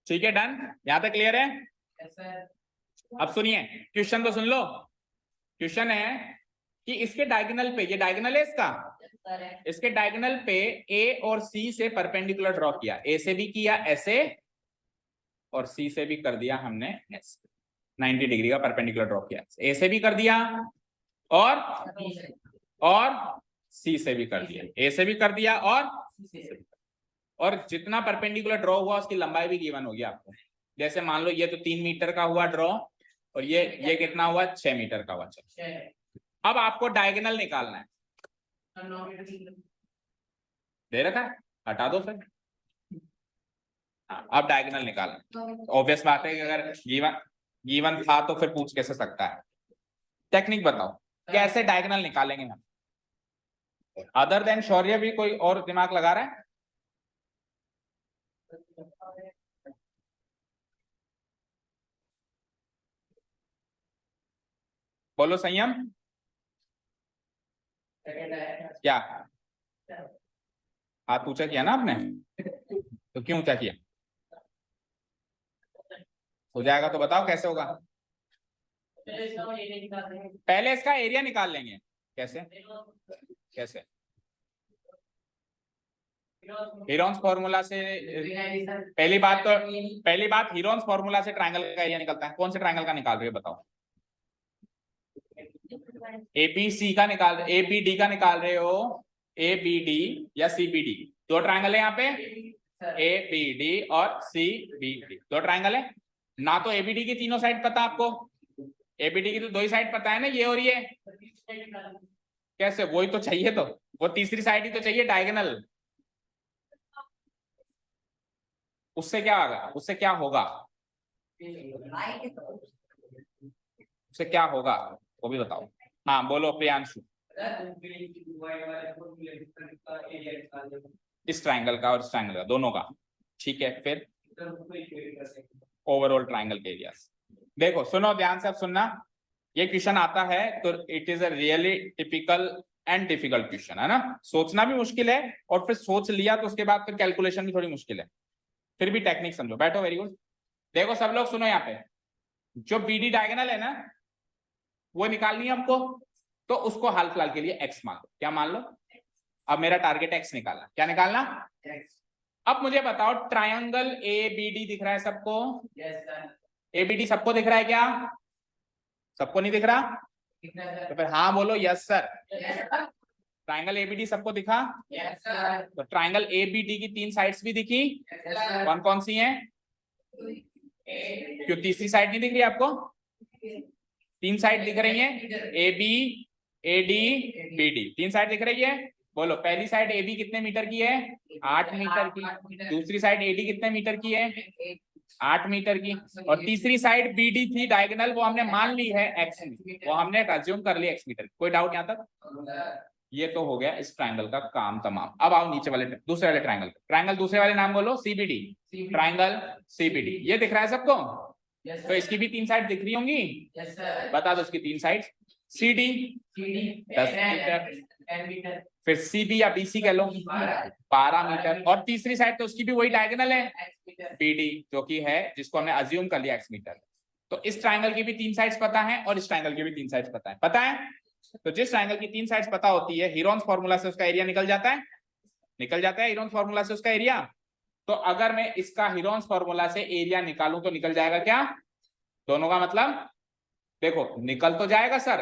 ठीक है, डन, यहाँ तक क्लियर है। अब सुनिए, क्वेश्चन तो सुन लो। क्वेश्चन है कि इसके डायगोनल पे, ये डायगोनल है इसका, इसके डायगोनल पे A और C से परपेंडिकुलर ड्रॉ किया, A से भी किया ऐसे, और C से भी कर दिया हमने ऐसे, 90 डिग्री का परपेंडिकुलर ड्रॉ किया, A से भी कर दिया और C से भी कर दिया, A से भी कर दिया और जितना परपेंडिकुलर ड्रॉ हुआ उसकी लंबाई भी गिवन होगी आपको। जैसे मान लो ये तो 3 मीटर का हुआ ड्रॉ, और ये कितना हुआ 6 मीटर का हुआ। अब आपको डायगोनल निकालना है, दे रखा है, हटा दो फिर। अब डायगोनल निकालना, ऑब्वियस बात है कि अगर गिवन था तो फिर पूछ कैसे सकता है। टेक्निक बताओ कैसे डायगोनल निकालेंगे हम, अदर देन शौर्य भी कोई और दिमाग लगा रहा है। बोलो संयम, क्या हाथ ऊंचा किया ना आपने, तो क्यों ऊंचा किया, हो जाएगा तो बताओ कैसे होगा। पहले इसका एरिया निकाल लेंगे। कैसे कैसे? हीरोन्स फॉर्मूला से पहली बात हीरोन्स फॉर्मूला से ट्रायंगल का एरिया निकलता है। कौन से ट्रायंगल का निकाल रहे हो बताओ? एबीसी का निकाल रहे, एबीडी का निकाल रहे हो? एबीडी या सीबीडी? दो ट्रायंगल है यहाँ पे, एबीडी और सीबीडी, दो ट्रायंगल है ना। तो एबीडी की तीनों साइड पता आपको, एबीडी की तो दो ही साइड पता है ना, ये और ये। कैसे? वही तो चाहिए, तो वो तीसरी साइड ही तो चाहिए, डायगोनल। उससे क्या होगा? उससे क्या होगा? उससे क्या होगा वो भी बताओ। हाँ बोलो प्रियांशु। इस ट्रायंगल का और इस ट्रायंगल का, दोनों का। ठीक है, फिर ओवरऑल ट्रायंगल के एरिया। देखो सुनो ध्यान से, अब सुनना। ये क्वेश्चन आता है तो it is a really typical and difficult question, है ना। सोचना भी मुश्किल है और फिर सोच लिया तो उसके बाद फिर कैलकुलेशन भी थोड़ी मुश्किल है, फिर भी टेक्निक समझो। बैठो, वेरी गुड। देखो सब लोग सुनो, यहाँ पे जो बीडी डायगोनल है ना, वो निकालनी है हमको। तो उसको हाल फिलहाल के लिए एक्स मान लो। क्या मान लो? अब मेरा टारगेट एक्स निकालना। क्या निकालना? अब मुझे बताओ, ट्रायंगल ए बी डी दिख रहा है सबको? ए बी डी सबको दिख रहा है क्या? सबको नहीं दिख रहा? तो फिर हाँ बोलो, यस सर। ट्रायंगल एबीडी सबको दिखा? yes, तो ट्रायंगल एबीडी की तीन साइड्स भी दिखी? yes, कौन कौन सी हैं? क्यों तीसरी साइड नहीं दिख रही आपको? तीन साइड दिख रही है, A B A D B D, तीन साइड दिख रही है। बोलो, पहली साइड ए बी कितने मीटर की है? 8 मीटर की। दूसरी साइड ए डी कितने मीटर की है? 8 मीटर की। और तीसरी साइड बी डी थी डायगोनल, वो हमने मान ली है एक्स, वो हमने अज्यूम कर लिया एक्स मीटर। कोई डाउट यहाँ तक? ये तो हो गया इस ट्रायंगल का काम तमाम। अब आओ नीचे वाले, दूसरे वाले ट्रायंगल। ट्रायंगल दूसरे वाले नाम बोलो, सीबीडी। ट्रायंगल सीबीडी, ये दिख रहा है सबको? yes, तो इसकी भी तीन साइड दिख रही होंगी? yes, बता दो इसकी तीन साइड। सी डी 10 मीटर, फिर सी बी या बीसी कह लो 12 मीटर, और तीसरी साइड तो उसकी भी वही डायगोनल है, बी डी, जो कि है जिसको हमने अज्यूम कर लिया एक्स मीटर। तो इस ट्रायंगल की भी तीन साइड्स पता है और इस ट्रायंगल की भी तीन साइड्स पता है। तो जिस ट्रायंगल की तीन साइड्स पता होती है, हीरोन्स फॉर्मूला से उसका एरिया निकल जाता है, हीरोन्स फॉर्मूला से उसका एरिया। तो अगर मैं इसका हीरोन्स फॉर्मूला से एरिया निकालूं तो निकल जाएगा क्या? दोनों का मतलब देखो, निकल तो जाएगा सर,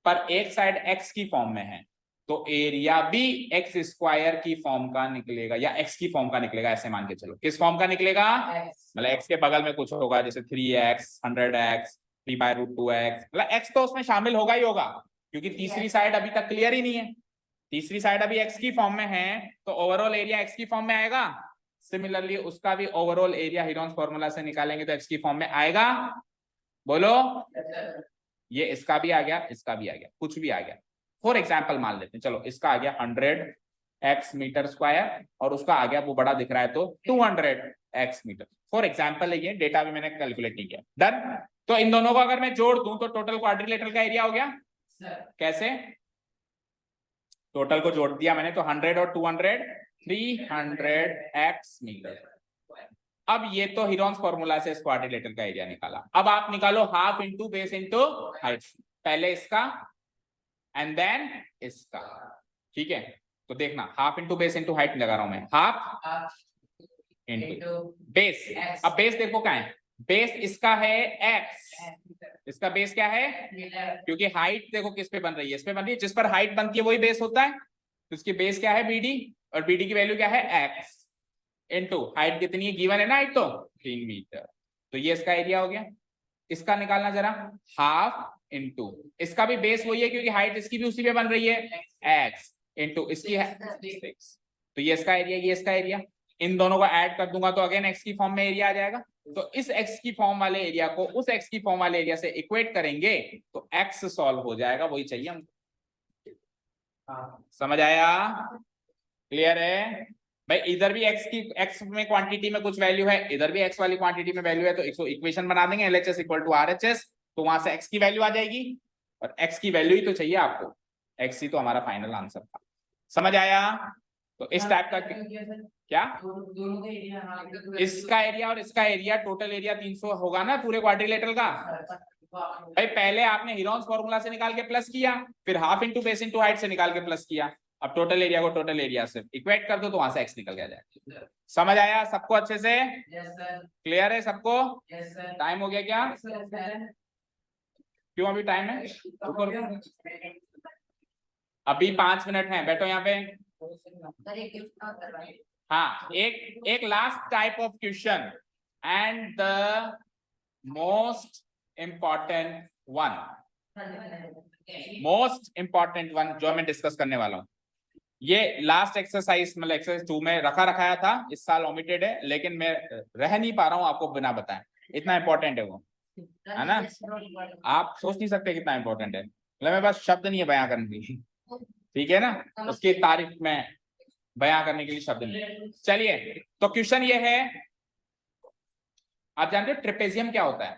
पर एक साइड एक्स की फॉर्म में है, तो एरिया भी एक्स स्क्वायर की फॉर्म का निकलेगा या एक्स की फॉर्म का निकलेगा। ऐसे मान के चलो, किस फॉर्म का निकलेगा? मतलब एक्स के बगल में कुछ होगा, जैसे 3x 100x 3/√2x, मतलब एक्स तो उसमें शामिल होगा ही होगा, क्योंकि तीसरी साइड अभी तक क्लियर ही नहीं है। तीसरी साइड अभी एक्स की फॉर्म में है, तो ओवरऑल एरिया एक्स की फॉर्म में आएगा। सिमिलरली उसका भी ओवरऑल एरिया हीरोन्स फॉर्मूला से निकालेंगे तो एक्स की फॉर्म में आएगा। बोलो, ये इसका भी आ गया, इसका भी आ गया, कुछ भी आ गया। फॉर एग्जाम्पल मान लेते हैं, चलो इसका आ गया 100x मीटर स्क्वायर और उसका आ गया, वो बड़ा दिख रहा है तो 200x मीटर। फॉर एग्जाम्पल है ये, डेटा भी मैंने कैलकुलेट नहीं किया। डन। तो इन दोनों को अगर मैं जोड़ दूं तो टोटल क्वाड्रिलेटरल का एरिया हो गया। कैसे? टोटल को जोड़ दिया मैंने तो 100 और 200 300x मीटर। अब ये तो हीरोन्स फॉर्मूला से इस क्वाड्रिलेटरल का एरिया निकाला। अब आप निकालो half into base into height, पहले इसका एंड देन इसका। ठीक है, तो देखना, half into base into height लगा रहा हूं मैं, हाफ इंटू बेस। अब बेस देखो क्या है, बेस इसका है x, इसका बेस क्या है? क्योंकि हाइट देखो किस पे बन रही है, इस पे बन रही है, जिस पर हाइट बनती है वही बेस होता है। तो इसकी बेस क्या है? BD, और BD की वैल्यू क्या है? x इंटू हाइट कितनी है, गिवन है ना हाइट, तो 3 मीटर। तो ये इसका एरिया हो गया। इसका निकालना जरा, हाफ इंटू, इसका भी बेस वही है क्योंकि हाइट इसकी भी उसी पे बन रही है, x इंटू इसकी है 6। तो ये इसका एरिया, ये इसका एरिया। इन दोनों को ऐड कर दूंगा तो अगेन x की फॉर्म में एरिया आ जाएगा। तो इस x की फॉर्म वाले एरिया को उस x की फॉर्म वाले एरिया से इक्वेट करेंगे तो x सॉल्व हो जाएगा, वही चाहिए हमको। समझ आया? क्लियर है भाई? इधर भी x में क्वांटिटी में कुछ वैल्यू है, इधर भी x वाली क्वांटिटी में वैल्यू है, तो इक्वेशन बना देंगे LHS इक्वल टू RHS, तो वहां से x की वैल्यू आ जाएगी, और x की वैल्यू ही तो चाहिए आपको, x ही तो हमारा फाइनल आंसर था। समझ आया? तो इस टाइप का क्या, इसका एरिया और इसका एरिया, टोटल एरिया 300 होगा ना पूरे क्वाड्रिलेटरल का। भाई पहले आपने हीरोन्स फॉर्मूला से निकाल के प्लस किया, फिर half into base into height से निकाल के प्लस किया। अब टोटल एरिया को टोटल एरिया से इक्वेट कर दो तो वहां से एक्स निकल जाए। समझ आया सबको अच्छे से? क्लियर है सबको? टाइम हो गया क्या? क्यों अभी टाइम है? अभी 5 मिनट हैं, बैठो यहाँ पे। हाँ, एक last type of question and the most important one, most important one जो मैं डिस्कस करने वाला हूं। ये लास्ट एक्सरसाइज मतलब एक्सरसाइज 2 में रखाया था, इस साल ओमिटेड है, लेकिन मैं रह नहीं पा रहा हूं आपको बिना बताए, इतना इंपॉर्टेंट है वो, है ना? आप सोच नहीं सकते कितना इंपॉर्टेंट है, मतलब मेरे पास शब्द नहीं है बयां करने के लिए, ठीक है ना? उसकी तारीफ में बयां करने के लिए शब्द नहीं। चलिए, तो क्वेश्चन ये है, आप जानते हो ट्रेपेजियम क्या होता है?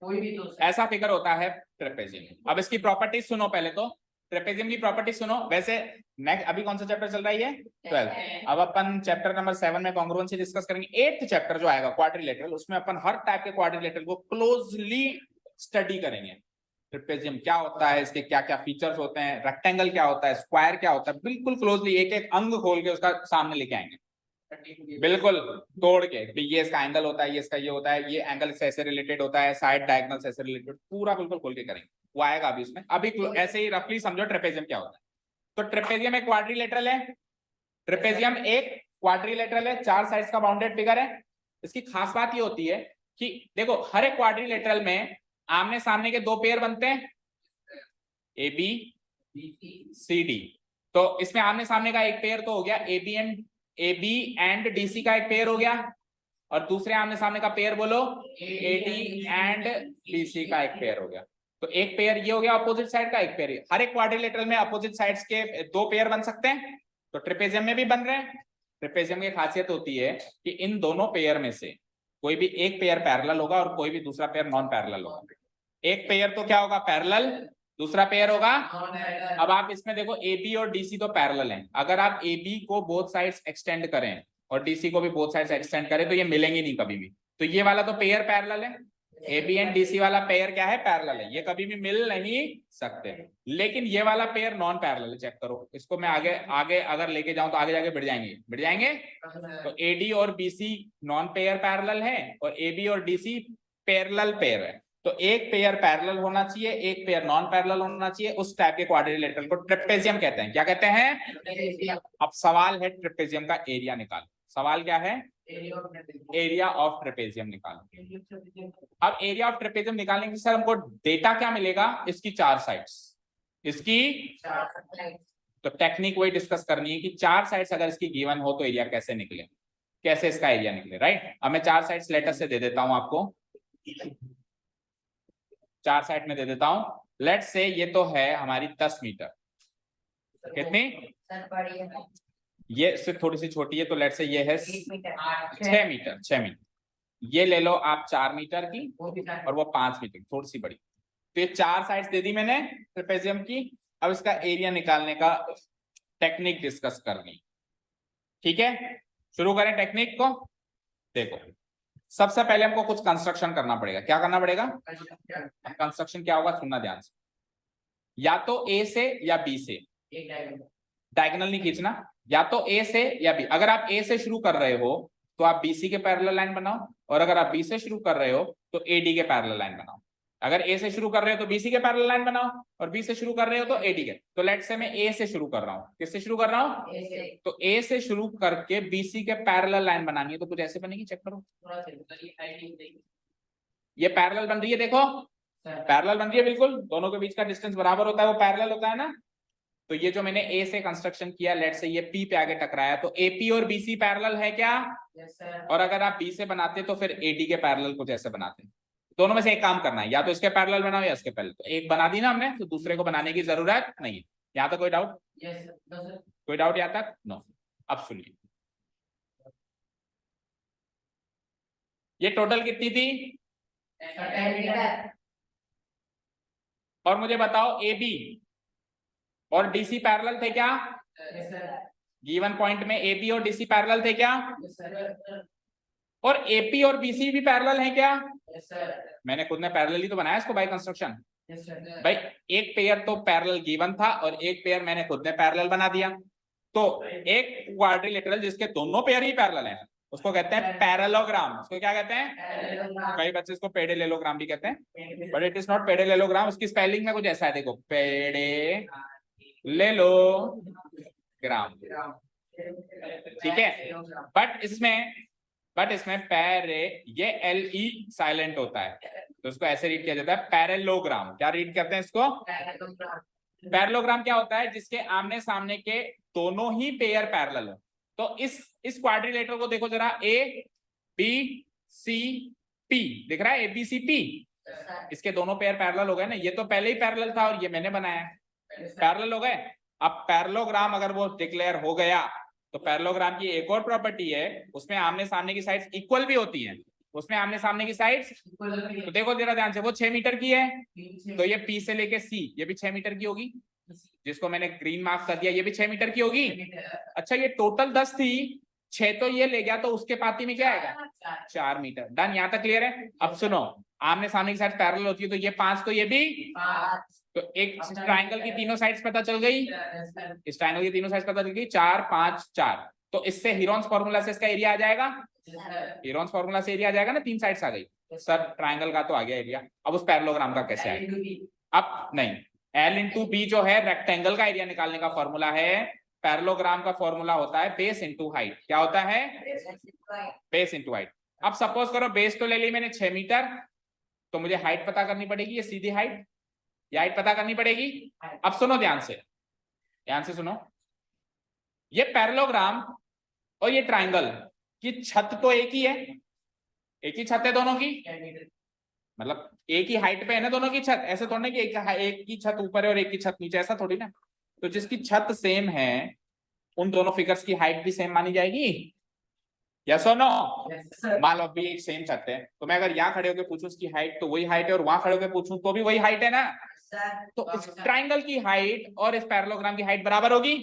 कोई भी तो ऐसा फिगर होता है ट्रेपेजियम। अब इसकी प्रॉपर्टीज सुनो पहले तो, ट्रेपेजियम की प्रॉपर्टीज सुनो। वैसे नेक्स्ट अभी कौन सा चैप्टर चल रहा है? ये 12। अब अपन चैप्टर नंबर 7 में कॉन्ग्रुएंसी डिस्कस करेंगे। 8th चैप्टर जो आएगा क्वाड्रिलेटरल, उसमें अपन हर टाइप के क्वाड्रिलेटरल को क्लोजली स्टडी करेंगे। ट्रेपेजियम क्या होता है, इसके क्या क्या फीचर्स होते हैं, रेक्टेंगल क्या होता है, स्क्वायर क्या होता है, बिल्कुल क्लोजली एक एक अंग खोल के उसका सामने लेके आएंगे, बिल्कुल तोड़ के। ये इसका एंगल होता है, ये इसका ये होता है, ये एंगल से ऐसे रिलेटेड होता है, साइड डायगोनल से ऐसे रिलेटेड, पूरा बिल्कुल खोल के करेंगे, वो आएगा अभी उसमें। अभी ऐसे ही रफली समझो ट्रेपेजियम क्या होता है। तो ट्रेपेजियम एक क्वाड्रिलेटरल है, ट्रेपेजियम एक क्वाड्रिलेटरल है, 4 साइड्स का बाउंडेड फिगर है। इसकी खास बात ये होती है कि देखो हर एक क्वाड्रिलेटरल में आमने सामने के 2 पेयर बनते हैं, ए बी सी डी। तो इसमें आमने सामने का एक पेयर तो हो गया, A B and D C का एक पेयर हो गया, और दूसरे आमने सामने का पेयर बोलो A D and B C का एक पेयर हो गया। तो एक पेयर ये हो गया अपोजिट साइड का, एक पेयर। हर एक क्वाड्रिलेटरल में अपोजिट साइड्स के 2 पेयर बन सकते हैं, तो ट्रेपेजियम में भी बन रहे हैं। ट्रेपेजियम की खासियत होती है कि इन दोनों पेयर में से कोई भी एक पेयर पैरेलल होगा और कोई भी दूसरा पेयर नॉन पैरेलल होगा। एक पेयर तो क्या होगा? पैरेलल, दूसरा पेयर होगा। अब आप इसमें देखो ए बी और डीसी तो पैरेलल हैं, अगर आप ए बी को बोथ साइड्स एक्सटेंड करें और डीसी को भी बोथ साइड्स एक्सटेंड करें तो ये मिलेंगे नहीं कभी भी। तो ये वाला तो पेयर पैरेलल है, ए बी एंड डीसी वाला पेयर क्या है? पैरेलल है, ये कभी भी मिल नहीं सकते। लेकिन ये वाला पेयर नॉन पैरेलल है, चेक करो इसको। मैं आगे आगे अगर लेके जाऊं तो आगे जाके बढ़ जाएंगे। तो एडी और बीसी नॉन पेयर पैरेलल है और ए बी और डीसी पैरेलल पेयर है। तो एक पेयर पैरेलल होना चाहिए, एक पेयर नॉन पैरेलल होना चाहिए, उस टाइप के क्वाड्रिलेटरल को ट्रेपेजियम कहते हैं। क्या कहते हैं? अब सवाल है ट्रेपेजियम का एरिया निकालो। सवाल क्या है? एरिया ऑफ ट्रेपेजियम निकालो। अब एरिया ऑफ ट्रेपेजियम निकालने के सर हमको डेटा क्या मिलेगा? इसकी 4 साइड्स, इसकी तो टेक्निक वही डिस्कस करनी है कि 4 साइड्स अगर इसकी गिवन हो तो एरिया कैसे निकले, कैसे इसका एरिया निकले, राइट? अब मैं 4 साइड्स लेटर से दे देता हूं आपको, 4 साइड में दे देता हूं। लेट से ये तो है हमारी 10 मीटर, कितनी? ये सिर्फ थोड़ी सी छोटी है, तो लेट से ये है 6 मीटर, 6 मीटर। ये ले लो आप 4 मीटर की और वो 5 मीटर, थोड़ी सी बड़ी। तो ये 4 साइड्स दे दी मैंने ट्रेपेजियम की। अब इसका एरिया निकालने का टेक्निक डिस्कस करनी, ठीक है? शुरू करें टेक्निक को। देखो सबसे पहले हमको कुछ कंस्ट्रक्शन करना पड़ेगा। क्या करना पड़ेगा? कंस्ट्रक्शन क्या होगा सुनना ध्यान से। या तो ए से या बी से, डायगोनल नहीं खींचना, या तो ए से या बी। अगर आप ए से शुरू कर रहे हो तो आप बीसी के पैरेलल लाइन बनाओ, और अगर आप बी से शुरू कर रहे हो तो एडी के पैरेलल लाइन बनाओ। अगर ए से शुरू कर रहे हो तो बीसी के पैरेलल लाइन बनाओ, और बी से शुरू कर रहे हो तो एडी के। तो लेट से मैं ए से शुरू कर रहा हूँ। किससे शुरू कर रहा हूँ? तो ए से शुरू करके बीसी के पैरेलल लाइन बनानी है, तो कुछ ऐसे बनेगी, चेक करो। ये पैरेलल बन रही है, देखो पैरेलल बन रही है, बिल्कुल दोनों के बीच का डिस्टेंस बराबर होता है, वो पैरेलल होता है ना। तो ये जो मैंने ए से कंस्ट्रक्शन किया, लेट से ये पी पे आगे टकराया, तो एपी और बीसी पैरेलल है क्या? और अगर आप बी से बनाते तो फिर एडी के पैरेलल कुछ ऐसे बनाते। दोनों में से एक काम करना है, या तो इसके पैरेलल बनाओ या इसके पैरेलल। तो एक बना दी ना हमने, तो दूसरे को बनाने की जरूरत नहीं है। यहाँ तक कोई डाउट? कोई डाउट यहाँ तक? नो। अब सुनिए, ये टोटल कितनी थी? और मुझे बताओ ए बी और डीसी पैरेलल थे क्या? गिवन पॉइंट में ए बी और डीसी पैरेलल थे क्या? और एपी और बीसी भी पैरेलल हैं क्या? मैंने खुद ने पैरेलल ही तो बनाया इसको बाय कंस्ट्रक्शन। भाई एक पेयर तो पैरेलल गिवन था और एक पेयर मैंने खुद ने पैरेलल बना दिया। तो एक क्वाड्रिलेटरल जिसके दोनों पेयर ही पैरेलल हैं उसको कहते हैं पैरेललोग्राम। उसको क्या कहते हैं? कई बच्चे इसको पेडेलेलोग्राम भी कहते हैं, बट इट इज नॉट पेडेलेलोग्राम। उसकी स्पेलिंग में कुछ ऐसा है, देखो, पेडेलेलोग्राम, ठीक है। बट इसमें पैरे, ये एल ई साइलेंट होता है, तो उसको ऐसे रीड किया जाता है पैरेललोग्राम। क्या रीड करते हैं इसको? पैरेललोग्राम क्या होता है? जिसके आमने सामने के दोनों ही पेयर पैरेलल हो। तो इस क्वाड्रिलेटरल को देखो जरा, ए बी सी पी दिख रहा है, ए बी सी पी, इसके दोनों पेयर पैरेलल हो गए ना। ये तो पहले ही पैरेलल था और ये मैंने बनाया, पैरेलल हो गए। अब पैरेललोग्राम अगर वो डिक्लेयर हो गया तो पैरेललोग्राम की एक और प्रॉपर्टी है, उसमें आमने सामने की साइड्स इक्वल भी होती हैं। उसमें आमने सामने की साइड्स, तो देखो जरा ध्यान से, वो 6 मीटर की है, तो ये पी से लेके सी ये भी 6 मीटर की होगी, जिसको मैंने ग्रीन मार्क कर दिया, ये भी 6 मीटर की होगी। अच्छा, ये टोटल 10 थी, 6 तो ये ले गया, तो उसके पाती में क्या आएगा? 4 मीटर। डन, यहाँ तक क्लियर है? अब सुनो, आमने सामने की साइड पैरेलल होती है, तो ये 5 तो ये भी, तो एक ट्राइंगल की तीनों साइड्स पता चल गई, इस ट्राइंगल की तीनों साइड्स पता चल गई, 4 5 4। तो इससे हीरोन्स फार्मूला से इसका एरिया आ जाएगा, हीरोन्स फार्मूला से एरिया आ जाएगा ना, 3 साइड्स आ गई। सर ट्राइंगल का तो आ गया एरिया, अब उस पैरेललोग्राम का कैसे आएगा? अब नहीं, एल इंटू बी जो है रेक्टेंगल का एरिया निकालने का फॉर्मूला है, पैरेललोग्राम का फॉर्मूला होता है बेस इंटू हाइट। क्या होता है? Base into height. अब सपोज करो बेस तो ले ली मैंने 6 मीटर, तो मुझे हाइट पता करनी पड़ेगी, ये सीधी हाइट, ये हाइट पता करनी पड़ेगी। अब सुनो ध्यान से सुनो, ये पैरेललोग्राम और ये ट्राइंगल की छत तो एक ही है, एक ही छत है दोनों की, मतलब एक ही हाइट पे है ना दोनों की छत। ऐसे थोड़ी ना कि एक की छत ऊपर है और एक की छत नीचे, ऐसा थोड़ी ना। तो जिसकी छत सेम है उन दोनों फिगर्स की हाइट भी सेम मानी जाएगी, यस और नो? मान लो अभी एक सेम छत है, तो मैं अगर यहाँ खड़े होकर पूछूं उसकी हाइट तो वही हाइट है, और वहां खड़े होकर पूछूं तो भी वही हाइट है ना। तो इस ट्राइंगल की हाइट और इस पैरेललोग्राम की हाइट बराबर होगी।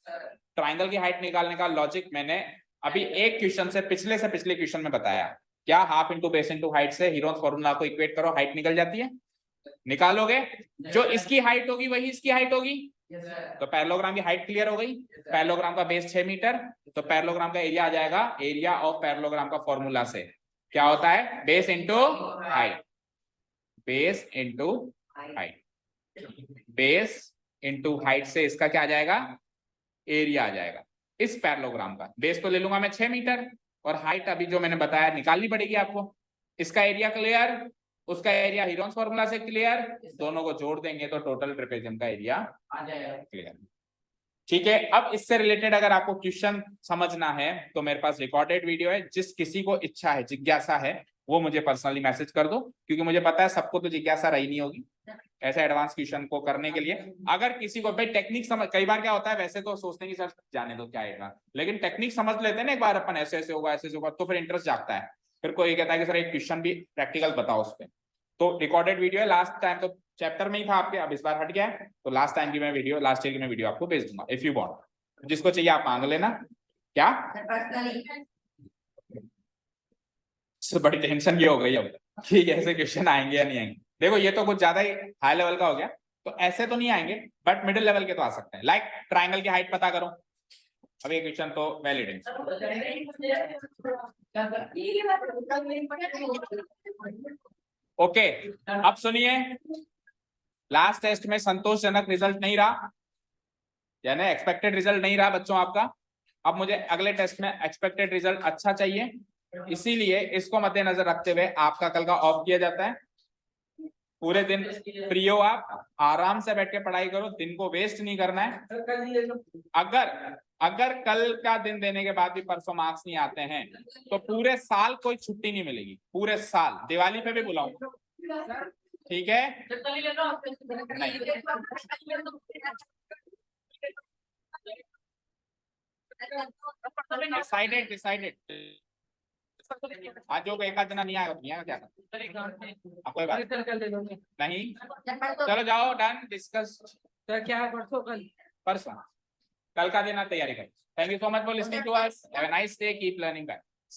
ट्राइंगल की हाइट निकालने का लॉजिक मैंने अभी एक क्वेश्चन से पिछले क्वेश्चन में बताया। क्या? Half into base into height से हीरोन्स फार्मूला को इक्वेट करो, हाइट निकल जाती है। निकालोगे, जो इसकी हाइट होगी वही इसकी हाइट होगी, तो पैरेललोग्राम की हाइट क्लियर हो गई। पैरेललोग्राम का बेस 6 मीटर, तो पैरेललोग्राम का एरिया आ जाएगा एरिया ऑफ पैरेललोग्राम का फॉर्मूला से। क्या होता है? Base into height, base into height, base into height से इसका क्या आ जाएगा? एरिया आ जाएगा इस पैरेललोग्राम का। बेस तो ले लूंगा मैं 6 मीटर, और हाइट अभी जो मैंने बताया निकालनी पड़ेगी आपको। इसका एरिया क्लियर, उसका एरिया हीरोन्स फार्मूला से क्लियर, दोनों को जोड़ देंगे तो टोटल ट्रेपेजियम का एरिया आ जाएगा क्लियर। ठीक है, अब इससे रिलेटेड अगर आपको क्वेश्चन समझना है तो मेरे पास रिकॉर्डेड वीडियो है, जिस किसी को इच्छा है, जिज्ञासा है, वो मुझे पर्सनली मैसेज कर दो, क्योंकि मुझे पता है सबको तो जिज्ञासा रही नहीं होगी ऐसे एडवांस क्वेश्चन को करने के लिए। अगर किसी को भाई टेक्निक समझ, कई बार क्या होता है वैसे तो सोचते हैं कि सर जाने दो क्या आएगा, लेकिन टेक्निक समझ लेते हैं ना एक बार अपन, ऐसे ऐसे होगा ऐसे होगा, तो फिर इंटरेस्ट जागता है। फिर कोई कहता है कि सर एक क्वेश्चन भी प्रैक्टिकल बताओ उस पर। तो रिकॉर्डेड वीडियो है, लास्ट टाइम तो चैप्टर में ही था आपके, अब इस बार हट गया है, तो लास्ट टाइम की मैं वीडियो, लास्ट ईयर की मैं वीडियो आपको भेज दूंगा इफ यू वांट। जिसको चाहिए आप मांग लेना। क्या बड़ी टेंशन ये हो गई अब कि ऐसे क्वेश्चन आएंगे या नहीं आएंगे। देखो ये तो कुछ ज्यादा ही हाई लेवल का हो गया, तो ऐसे तो नहीं आएंगे, बट मिडिल लेवल के तो आ सकते हैं। लाइक ट्राइंगल की हाइट पता करो, अब ये क्वेश्चन तो वैलिड है। ओके, अब सुनिए, लास्ट टेस्ट में संतोषजनक रिजल्ट नहीं रहा, यानी एक्सपेक्टेड रिजल्ट नहीं रहा बच्चों आपका। अब मुझे अगले टेस्ट में एक्सपेक्टेड रिजल्ट अच्छा चाहिए, इसीलिए इसको मद्देनजर रखते हुए आपका कल का ऑफ किया जाता है। पूरे दिन फ्री हो, आप आराम से बैठ के पढ़ाई करो, दिन को वेस्ट नहीं करना है। अगर कल का दिन देने के बाद भी परसों मार्क्स नहीं आते हैं तो पूरे साल कोई छुट्टी नहीं मिलेगी, पूरे साल, दिवाली पे भी बुलाऊंगा, ठीक है? डिसाइडेड आज जो एक आध जना नहीं आया नहीं आया क्या कोई बात नहीं, चलो जाओ डन डिस्कस। क्या है परसों कल? परसों कल का दिन आप तैयारी करें। Thank you so much for listening to us, have a nice day, keep learning back.